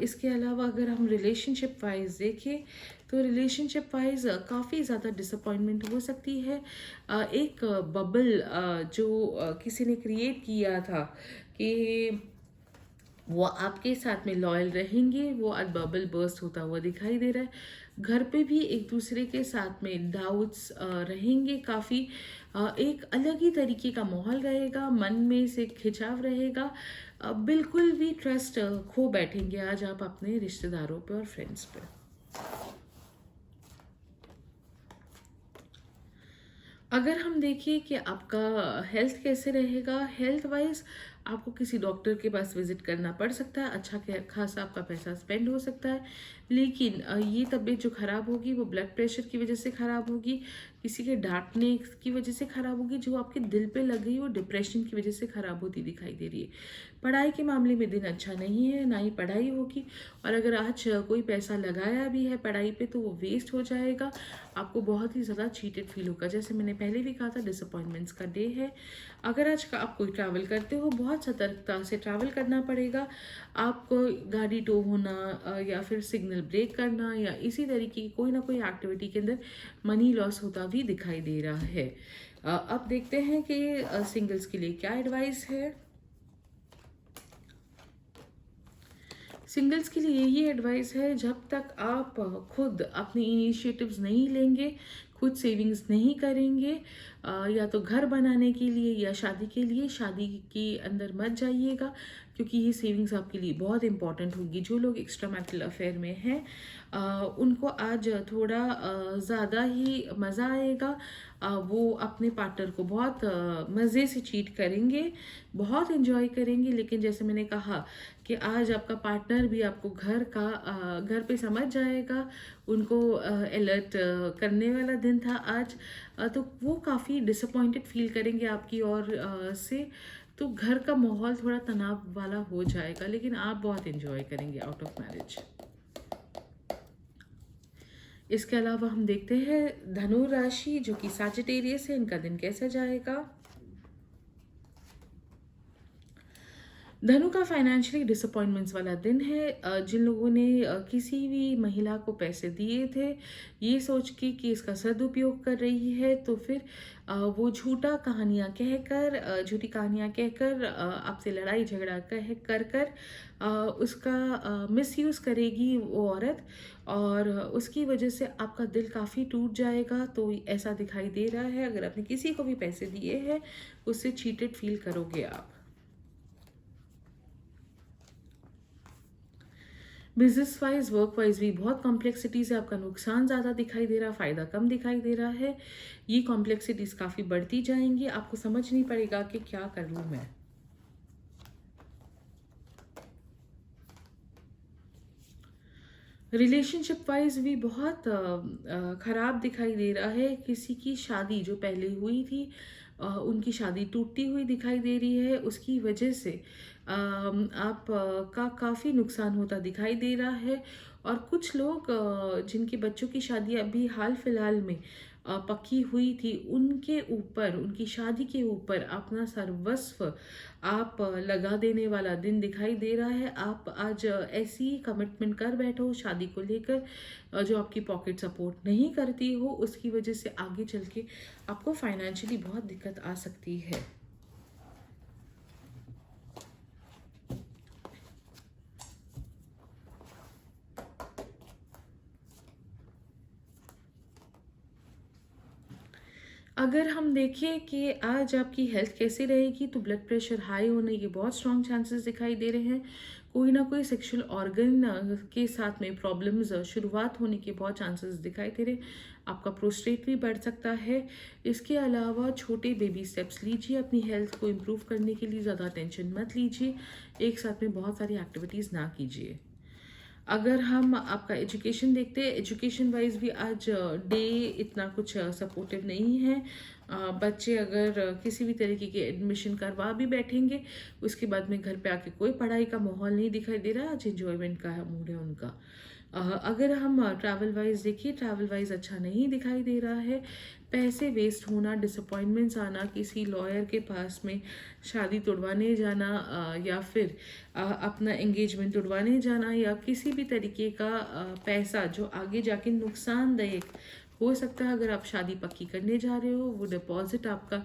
इसके अलावा अगर हम रिलेशनशिप वाइज देखें तो रिलेशनशिप वाइज काफ़ी ज़्यादा डिसअपॉइंटमेंट हो सकती है। एक बबल जो किसी ने क्रिएट किया था कि वो आपके साथ में लॉयल रहेंगे, वो आज बबल बर्स्ट होता हुआ दिखाई दे रहा है। घर पे भी एक दूसरे के साथ में डाउट्स रहेंगे काफ़ी। एक अलग ही तरीके का माहौल रहेगा, मन में से खिंचाव रहेगा। बिल्कुल भी ट्रस्ट खो बैठेंगे आज आप अपने रिश्तेदारों पे और फ्रेंड्स पे। अगर हम देखें कि आपका हेल्थ कैसे रहेगा, हेल्थ वाइज आपको किसी डॉक्टर के पास विजिट करना पड़ सकता है, अच्छा खासा आपका पैसा स्पेंड हो सकता है। लेकिन ये तबीयत जो ख़राब होगी वो ब्लड प्रेशर की वजह से ख़राब होगी, किसी के डांटने की वजह से ख़राब होगी, जो आपके दिल पे लग गई वो डिप्रेशन की वजह से ख़राब होती दिखाई दे रही है। पढ़ाई के मामले में दिन अच्छा नहीं है, ना ही पढ़ाई होगी। और अगर आज कोई पैसा लगाया भी है पढ़ाई पे तो वो वेस्ट हो जाएगा। आपको बहुत ही ज़्यादा चीटेड फील होगा। जैसे मैंने पहले भी कहा था, डिसअपॉइंटमेंट्स का डे है। अगर आज आप कोई ट्रैवल करते हो बहुत सतर्कता से ट्रैवल करना पड़ेगा। आपको गाड़ी टो होना या फिर सिग्नल ब्रेक करना या इसी तरीके की कोई ना कोई एक्टिविटी के अंदर मनी लॉस होता भी दिखाई दे रहा है। अब देखते हैं कि सिंगल्स के लिए क्या एडवाइस है। सिंगल्स के लिए यही एडवाइस है, जब तक आप खुद अपने इनिशिएटिव्स नहीं लेंगे, खुद सेविंग्स नहीं करेंगे, या तो घर बनाने के लिए या शादी के लिए, शादी के अंदर मत जाइएगा क्योंकि ये सेविंग्स आपके लिए बहुत इंपॉर्टेंट होगी। जो लोग एक्स्ट्रा मैरिटल अफेयर में हैं उनको आज थोड़ा ज़्यादा ही मज़ा आएगा। वो अपने पार्टनर को बहुत मज़े से चीट करेंगे, बहुत इन्जॉय करेंगे। लेकिन जैसे मैंने कहा कि आज आपका पार्टनर भी आपको घर पे समझ जाएगा, उनको अलर्ट करने वाला दिन था आज। तो वो काफ़ी डिसअपॉइंटेड फील करेंगे आपकी ओर से। तो घर का माहौल थोड़ा तनाव वाला हो जाएगा, लेकिन आप बहुत इन्जॉय करेंगे आउट ऑफ मैरिज। इसके अलावा हम देखते हैं धनु राशि जो कि सैजिटेरियस है, इनका दिन कैसा जाएगा। धनु का फाइनेंशियली डिसअपॉइंटमेंट्स वाला दिन है। जिन लोगों ने किसी भी महिला को पैसे दिए थे ये सोच के कि इसका सदुपयोग कर रही है, तो फिर वो झूठी कहानियाँ कहकर आपसे लड़ाई झगड़ा कर उसका मिसयूज़ करेगी वो औरत, और उसकी वजह से आपका दिल काफ़ी टूट जाएगा। तो ऐसा दिखाई दे रहा है, अगर आपने किसी को भी पैसे दिए हैं उससे चीटेड फील करोगे आप। बिजनेस वाइज वर्क वाइज भी बहुत कॉम्प्लेक्सिटीज़ है, आपका नुकसान ज़्यादा दिखाई दे रहा, फ़ायदा कम दिखाई दे रहा है। ये कॉम्प्लेक्सिटीज़ काफ़ी बढ़ती जाएंगी, आपको समझ नहीं पड़ेगा कि क्या करूँ मैं। रिलेशनशिप वाइज भी बहुत ख़राब दिखाई दे रहा है। किसी की शादी जो पहले हुई थी उनकी शादी टूटती हुई दिखाई दे रही है, उसकी वजह से आप का काफ़ी नुकसान होता दिखाई दे रहा है। और कुछ लोग जिनके बच्चों की शादी अभी हाल फिलहाल में पक्की हुई थी उनके ऊपर, उनकी शादी के ऊपर अपना सर्वस्व आप लगा देने वाला दिन दिखाई दे रहा है। आप आज ऐसी कमिटमेंट कर बैठो शादी को लेकर जो आपकी पॉकेट सपोर्ट नहीं करती हो, उसकी वजह से आगे चल के आपको फाइनेंशियली बहुत दिक्कत आ सकती है। अगर हम देखें कि आज आपकी हेल्थ कैसी रहेगी, तो ब्लड प्रेशर हाई होने के बहुत स्ट्रॉन्ग चांसेस दिखाई दे रहे हैं। कोई ना कोई सेक्सुअल ऑर्गन के साथ में प्रॉब्लम्स शुरुआत होने के बहुत चांसेस दिखाई दे रहे हैं। आपका प्रोस्टेट भी बढ़ सकता है। इसके अलावा छोटे बेबी स्टेप्स लीजिए, अपनी हेल्थ को इम्प्रूव करने के लिए ज़्यादा टेंशन मत लीजिए, एक साथ में बहुत सारी एक्टिविटीज़ ना कीजिए। अगर हम आपका एजुकेशन देखते हैं, एजुकेशन वाइज भी आज डे इतना कुछ सपोर्टिव नहीं है। बच्चे अगर किसी भी तरीके के एडमिशन करवा भी बैठेंगे, उसके बाद में घर पे आके कोई पढ़ाई का माहौल नहीं दिखाई दे रहा है। आज एंजॉयमेंट का मूड है उनका। अगर हम ट्रैवल वाइज देखिए, ट्रैवल वाइज अच्छा नहीं दिखाई दे रहा है। पैसे वेस्ट होना, डिसअपॉइंटमेंट्स आना, किसी लॉयर के पास में शादी तुड़वाने जाना या फिर अपना एंगेजमेंट तुड़वाने जाना, या किसी भी तरीके का पैसा जो आगे जाके नुकसानदायक हो सकता है। अगर आप शादी पक्की करने जा रहे हो, वो डिपॉजिट आपका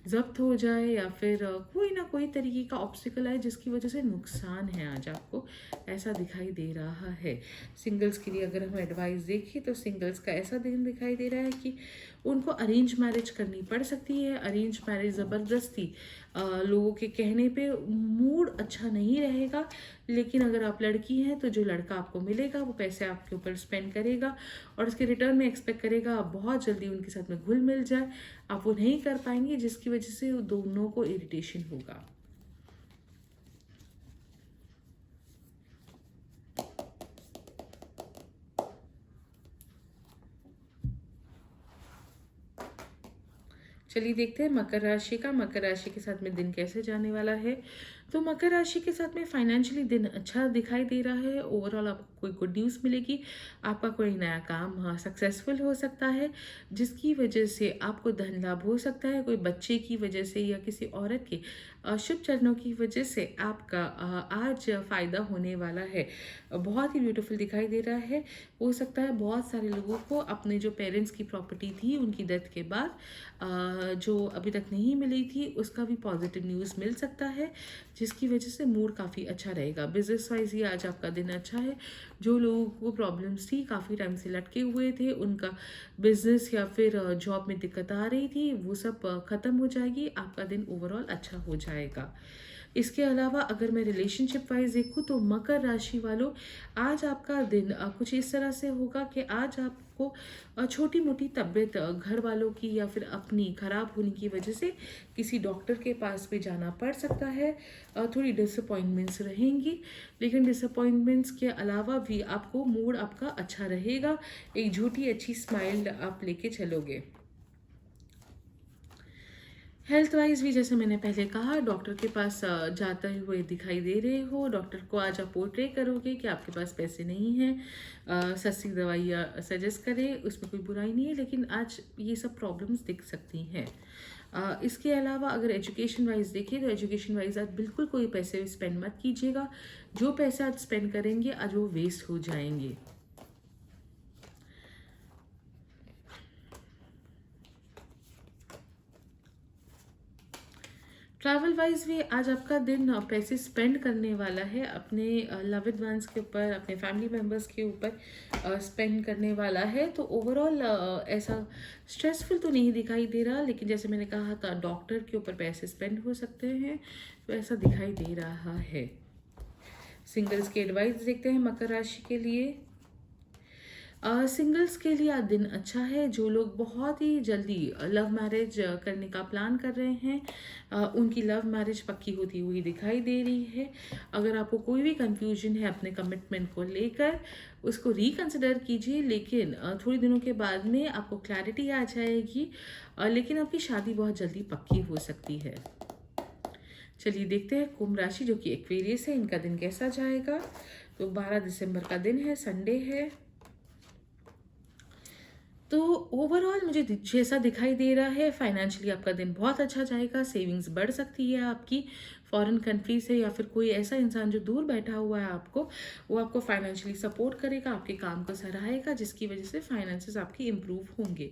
जब्त हो जाए, या फिर कोई ना कोई तरीके का ऑब्स्टिकल आए जिसकी वजह से नुकसान है आज आपको, ऐसा दिखाई दे रहा है। सिंगल्स के लिए अगर हम एडवाइस देखें, तो सिंगल्स का ऐसा दिन दिखाई दे रहा है कि उनको अरेंज मैरिज करनी पड़ सकती है। अरेंज मैरिज ज़बरदस्ती लोगों के कहने पे मूड अच्छा नहीं रहेगा, लेकिन अगर आप लड़की हैं तो जो लड़का आपको मिलेगा वो पैसे आपके ऊपर स्पेंड करेगा और उसके रिटर्न में एक्सपेक्ट करेगा आप बहुत जल्दी उनके साथ में घुल मिल जाए। आप वो नहीं कर पाएंगे, जिसकी वजह से दोनों को इरिटेशन होगा। चलिए देखते हैं मकर राशि का। मकर राशि के साथ में दिन कैसे जाने वाला है। तो मकर राशि के साथ में फाइनेंशियली दिन अच्छा दिखाई दे रहा है। ओवरऑल आपको कोई गुड न्यूज़ मिलेगी। आपका कोई नया काम सक्सेसफुल हो सकता है, जिसकी वजह से आपको धन लाभ हो सकता है। कोई बच्चे की वजह से या किसी औरत के शुभ चरणों की वजह से आपका आज फ़ायदा होने वाला है। बहुत ही ब्यूटीफुल दिखाई दे रहा है। हो सकता है बहुत सारे लोगों को अपने जो पेरेंट्स की प्रॉपर्टी थी उनकी डेथ के बाद जो अभी तक नहीं मिली थी, उसका भी पॉजिटिव न्यूज़ मिल सकता है, जिसकी वजह से मूड काफ़ी अच्छा रहेगा। बिजनेस वाइज ये आज आपका दिन अच्छा है। जो लोगों को प्रॉब्लम्स थी, काफ़ी टाइम से लटके हुए थे, उनका बिजनेस या फिर जॉब में दिक्कत आ रही थी, वो सब ख़त्म हो जाएगी। आपका दिन ओवरऑल अच्छा हो जाएगा। इसके अलावा अगर मैं रिलेशनशिप वाइज देखूँ, तो मकर राशि वालों, आज आपका दिन कुछ इस तरह से होगा कि आज आपको छोटी मोटी तबीयत घर वालों की या फिर अपनी ख़राब होने की वजह से किसी डॉक्टर के पास भी जाना पड़ सकता है। थोड़ी डिसअपॉइंटमेंट्स रहेंगी, लेकिन डिसअपॉइंटमेंट्स के अलावा भी आपको मूड आपका अच्छा रहेगा। एक झूठी अच्छी स्माइल आप लेके चलोगे। हेल्थ वाइज भी जैसे मैंने पहले कहा, डॉक्टर के पास जाते हुए दिखाई दे रहे हो। डॉक्टर को आज आप पोर्ट्रे करोगे कि आपके पास पैसे नहीं हैं, सस्ती दवाइयाँ सजेस्ट करें, उसमें कोई बुराई नहीं है, लेकिन आज ये सब प्रॉब्लम्स दिख सकती हैं। इसके अलावा अगर एजुकेशन वाइज देखिए, तो एजुकेशन वाइज आज बिल्कुल कोई पैसे स्पेंड मत कीजिएगा। जो पैसे आज स्पेंड करेंगे आज वो वेस्ट हो जाएंगे। ट्रैवल वाइज भी आज आपका दिन पैसे स्पेंड करने वाला है, अपने लविड वंस के ऊपर, अपने फैमिली मेम्बर्स के ऊपर स्पेंड करने वाला है। तो ओवरऑल ऐसा स्ट्रेसफुल तो नहीं दिखाई दे रहा, लेकिन जैसे मैंने कहा था डॉक्टर के ऊपर पैसे स्पेंड हो सकते हैं, तो ऐसा दिखाई दे रहा है। सिंगल्स की एडवाइस देखते हैं मकर राशि के लिए। सिंगल्स के लिए आज दिन अच्छा है। जो लोग बहुत ही जल्दी लव मैरिज करने का प्लान कर रहे हैं, उनकी लव मैरिज पक्की होती हुई दिखाई दे रही है। अगर आपको कोई भी कंफ्यूजन है अपने कमिटमेंट को लेकर, उसको रिकंसिडर कीजिए, लेकिन थोड़े दिनों के बाद में आपको क्लैरिटी आ जाएगी, लेकिन आपकी शादी बहुत जल्दी पक्की हो सकती है। चलिए देखते हैं कुंभ राशि जो कि एक्वेरियस है, इनका दिन कैसा जाएगा। तो 12 दिसंबर का दिन है, संडे है। तो ओवरऑल मुझे जैसा दिखाई दे रहा है, फाइनेंशियली आपका दिन बहुत अच्छा जाएगा, सेविंग्स बढ़ सकती है आपकी फॉरेन कंट्री से, या फिर कोई ऐसा इंसान जो दूर बैठा हुआ है आपको, वो आपको फाइनेंशियली सपोर्ट करेगा, आपके काम को सराहेगा, जिसकी वजह से फाइनेंसेस आपके इम्प्रूव होंगे।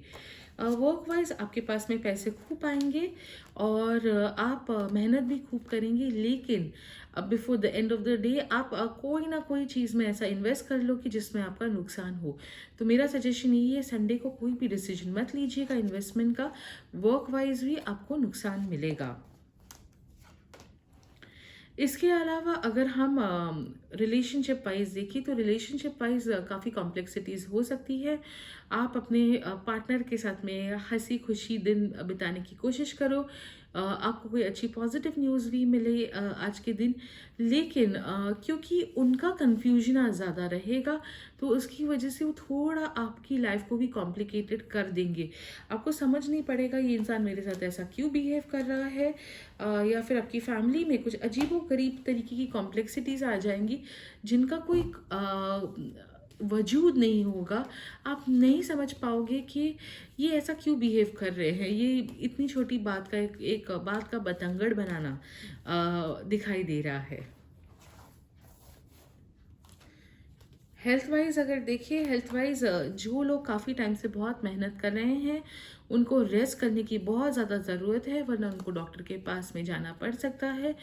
वर्क वाइज आपके पास में पैसे खूब आएंगे और आप मेहनत भी खूब करेंगे, लेकिन अब before the end of the day आप कोई ना कोई चीज़ में ऐसा इन्वेस्ट कर लो कि जिसमें आपका नुकसान हो। तो मेरा सजेशन यही है, संडे को कोई भी डिसीजन मत लीजिएगा इन्वेस्टमेंट का, वर्क वाइज भी आपको नुकसान मिलेगा। इसके अलावा अगर हम रिलेशनशिप वाइज देखें तो रिलेशनशिप वाइज काफ़ी कॉम्प्लेक्सिटीज़ हो सकती है। आप अपने पार्टनर के साथ में हंसी खुशी दिन बिताने की कोशिश करो। आपको कोई अच्छी पॉजिटिव न्यूज़ भी मिले आज के दिन, लेकिन क्योंकि उनका कन्फ्यूजन आज ज़्यादा रहेगा, तो उसकी वजह से वो थोड़ा आपकी लाइफ को भी कॉम्प्लिकेटेड कर देंगे। आपको समझ नहीं पड़ेगा ये इंसान मेरे साथ ऐसा क्यों बिहेव कर रहा है, या फिर आपकी फैमिली में कुछ अजीबोगरीब तरीके की कॉम्प्लेक्सिटीज़ आ जाएंगी जिनका कोई वजूद नहीं होगा। आप नहीं समझ पाओगे कि ये ऐसा क्यों बिहेव कर रहे हैं। ये इतनी छोटी बात का एक बात का बतंगड़ बनाना दिखाई दे रहा है। हेल्थ वाइज अगर देखिए, हेल्थ वाइज जो लोग काफ़ी टाइम से बहुत मेहनत कर रहे हैं उनको रेस्ट करने की बहुत ज़्यादा ज़रूरत है, वरना उनको डॉक्टर के पास में जाना पड़ सकता है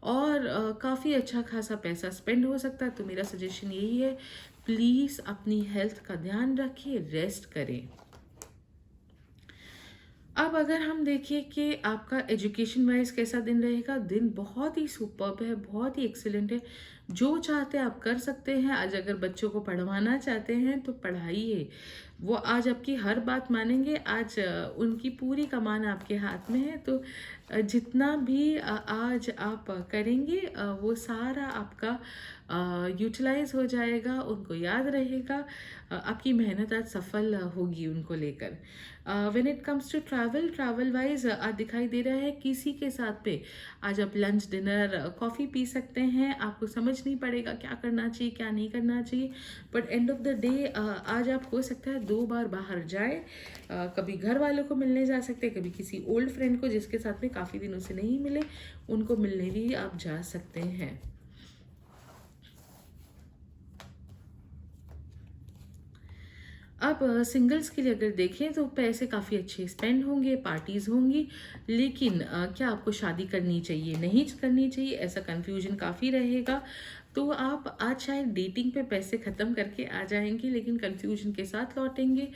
और काफ़ी अच्छा खासा पैसा स्पेंड हो सकता है। तो मेरा सजेशन यही है, प्लीज़ अपनी हेल्थ का ध्यान रखिए, रेस्ट करें। अब अगर हम देखें कि आपका एजुकेशन वाइज कैसा दिन रहेगा, दिन बहुत ही सुपर्ब है, बहुत ही एक्सीलेंट है। जो चाहते हैं आप कर सकते हैं। आज अगर बच्चों को पढ़वाना चाहते हैं तो पढ़ाइए, वो आज आपकी हर बात मानेंगे। आज उनकी पूरी कमान आपके हाथ में है, तो जितना भी आज आप करेंगे वो सारा आपका यूटिलाइज हो जाएगा, उनको याद रहेगा। आपकी मेहनत आज सफल होगी उनको लेकर। When it comes to travel wise आज दिखाई दे रहा है किसी के साथ पे आज आप लंच डिनर कॉफ़ी पी सकते हैं। आपको समझ नहीं पड़ेगा क्या करना चाहिए क्या नहीं करना चाहिए, but end of the day आज आप हो सकता है 2 बार बाहर जाए। कभी घर वालों को मिलने जा सकते हैं, कभी किसी ओल्ड फ्रेंड को जिसके साथ में काफ़ी दिनों से नहीं मिले उनको मिलने भी आप जा सकते हैं। अब सिंगल्स के लिए अगर देखें तो पैसे काफ़ी अच्छे स्पेंड होंगे, पार्टीज़ होंगी, लेकिन क्या आपको शादी करनी चाहिए नहीं करनी चाहिए, ऐसा कन्फ्यूजन काफ़ी रहेगा। तो आप आज शायद डेटिंग पे पैसे ख़त्म करके आ जाएंगे, लेकिन कन्फ्यूजन के साथ लौटेंगे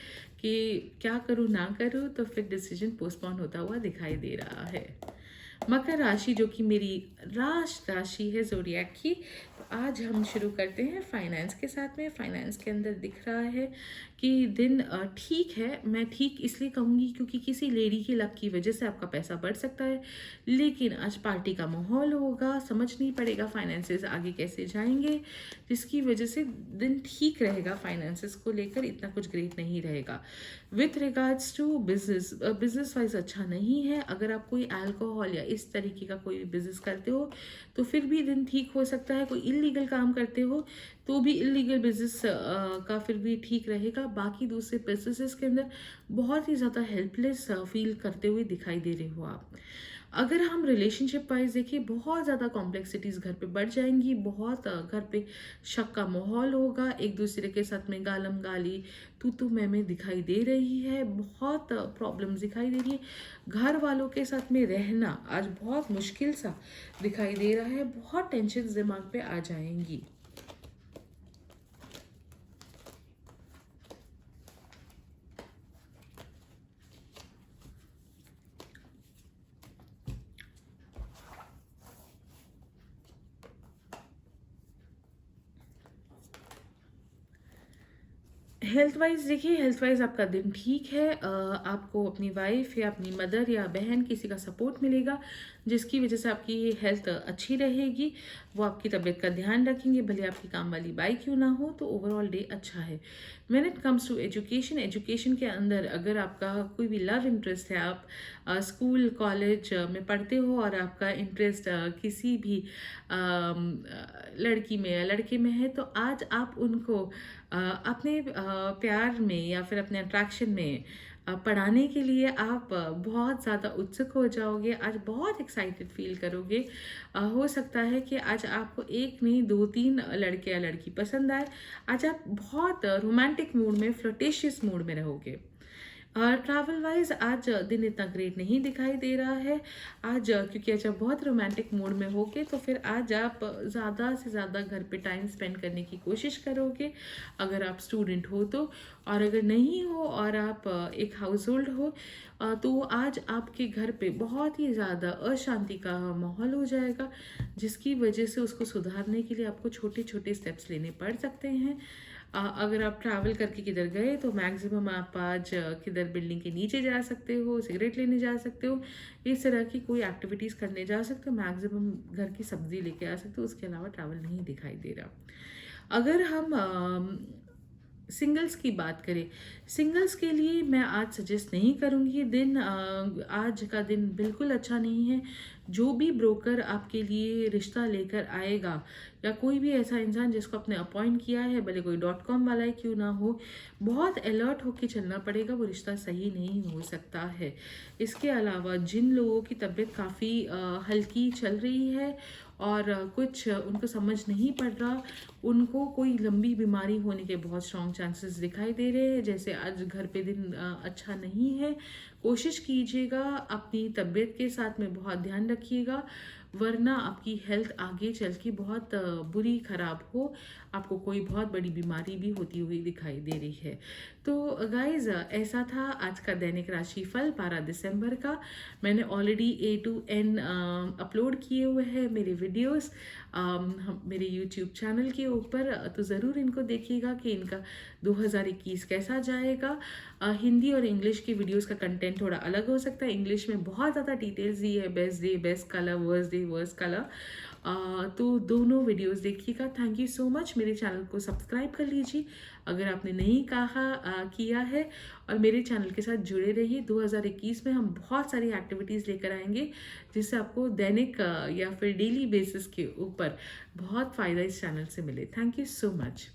कि क्या करूँ ना करूँ, तो फिर डिसीजन पोस्टपोन होता हुआ दिखाई दे रहा है। मकर राशि जो कि मेरी राशि है ज़ोडिएक की, तो आज हम शुरू करते हैं फाइनेंस के साथ में। फाइनेंस के अंदर दिख रहा है कि दिन ठीक है। मैं ठीक इसलिए कहूँगी क्योंकि किसी लेडी की लक की वजह से आपका पैसा बढ़ सकता है, लेकिन आज पार्टी का माहौल होगा, समझ नहीं पड़ेगा फाइनेंसेस आगे कैसे जाएंगे, जिसकी वजह से दिन ठीक रहेगा। फाइनेंसेस को लेकर इतना कुछ ग्रेट नहीं रहेगा। With regards to business wise अच्छा नहीं है। अगर आप कोई अल्कोहल या इस तरीके का कोई बिजनेस करते हो तो फिर भी दिन ठीक हो सकता है। कोई इलीगल काम करते हो तो भी इलीगल बिजनेस का फिर भी ठीक रहेगा। बाकी दूसरे बिजनेसेस के अंदर बहुत ही ज़्यादा हेल्पलेस फील करते हुए दिखाई दे रहे हो आप। अगर हम रिलेशनशिप वाइज देखें, बहुत ज़्यादा कॉम्प्लेक्सिटीज़ घर पे बढ़ जाएंगी, बहुत घर पे शक का माहौल होगा, एक दूसरे के साथ में गालम गाली तू मैं दिखाई दे रही है, बहुत प्रॉब्लम्स दिखाई दे रही है। घर वालों के साथ में रहना आज बहुत मुश्किल सा दिखाई दे रहा है, बहुत टेंशन दिमाग पे आ जाएंगी। हेल्थ वाइज देखिए, हेल्थ वाइज आपका दिन ठीक है। आपको अपनी वाइफ या अपनी मदर या बहन किसी का सपोर्ट मिलेगा, जिसकी वजह से आपकी हेल्थ अच्छी रहेगी। वो आपकी तबीयत का ध्यान रखेंगे, भले आपकी काम वाली बाई क्यों ना हो। तो ओवरऑल डे अच्छा है। When it comes to education, education के अंदर अगर आपका कोई भी लव इंटरेस्ट है, आप स्कूल कॉलेज में पढ़ते हो और आपका इंटरेस्ट किसी भी लड़की में या लड़के में है, तो आज आप उनको अपने प्यार में या फिर अपने अट्रैक्शन में पढ़ाने के लिए आप बहुत ज़्यादा उत्सुक हो जाओगे। आज बहुत एक्साइटेड फील करोगे। हो सकता है कि आज आपको एक नहीं 2-3 लड़के या लड़की पसंद आए। आज आप बहुत रोमांटिक मूड में, फ्लर्टेशियस मूड में रहोगे। ट्रैवल वाइज आज दिन इतना ग्रेट नहीं दिखाई दे रहा है। आज क्योंकि आज आप बहुत रोमांटिक मूड में होगे, तो फिर आज आप ज़्यादा से ज़्यादा घर पे टाइम स्पेंड करने की कोशिश करोगे, अगर आप स्टूडेंट हो तो। और अगर नहीं हो और आप एक हाउस होल्ड हो, तो आज आपके घर पे बहुत ही ज़्यादा अशांति का माहौल हो जाएगा, जिसकी वजह से उसको सुधारने के लिए आपको छोटे छोटे स्टेप्स लेने पड़ सकते हैं। अगर आप ट्रैवल करके किधर गए तो मैक्सिमम आप आज किधर बिल्डिंग के नीचे जा सकते हो, सिगरेट लेने जा सकते हो, इस तरह की कोई एक्टिविटीज़ करने जा सकते हो। मैक्सिमम घर की सब्जी लेके आ सकते हो, उसके अलावा ट्रैवल नहीं दिखाई दे रहा। अगर हम सिंगल्स की बात करें, सिंगल्स के लिए मैं आज सजेस्ट नहीं करूँगी। दिन आज का दिन बिल्कुल अच्छा नहीं है। जो भी ब्रोकर आपके लिए रिश्ता लेकर आएगा, या कोई भी ऐसा इंसान जिसको आपने अपॉइंट किया है, भले कोई .com वाला ही क्यों ना हो, बहुत अलर्ट होकर चलना पड़ेगा। वो रिश्ता सही नहीं हो सकता है। इसके अलावा जिन लोगों की तबीयत काफ़ी हल्की चल रही है और कुछ उनको समझ नहीं पड़ रहा, उनको कोई लंबी बीमारी होने के बहुत स्ट्रॉन्ग चांसेस दिखाई दे रहे हैं। जैसे आज घर पे दिन अच्छा नहीं है, कोशिश कीजिएगा अपनी तबीयत के साथ में बहुत ध्यान रखिएगा, वरना आपकी हेल्थ आगे चल के बहुत बुरी खराब हो, आपको कोई बहुत बड़ी बीमारी भी होती हुई दिखाई दे रही है। तो गाइज, ऐसा था आज का दैनिक राशिफल 12 दिसंबर का। मैंने already A to N upload किए हुए हैं मेरे वीडियोस मेरे यूट्यूब चैनल के ऊपर, तो ज़रूर इनको देखिएगा कि इनका 2021 कैसा जाएगा। हिंदी और इंग्लिश की वीडियोस का कंटेंट थोड़ा अलग हो सकता है। इंग्लिश में बहुत ज़्यादा डिटेल्स दी है, best day, best colour, worst day, worst colour. तो दोनों वीडियोस देखिएगा। Thank you so much. मेरे चैनल को सब्सक्राइब कर लीजिए अगर आपने नहीं किया है, और मेरे चैनल के साथ जुड़े रहिए। 2021 में हम बहुत सारी एक्टिविटीज़ लेकर आएंगे, जिससे आपको दैनिक या फिर डेली बेसिस के ऊपर बहुत फ़ायदा इस चैनल से मिले। Thank you so much.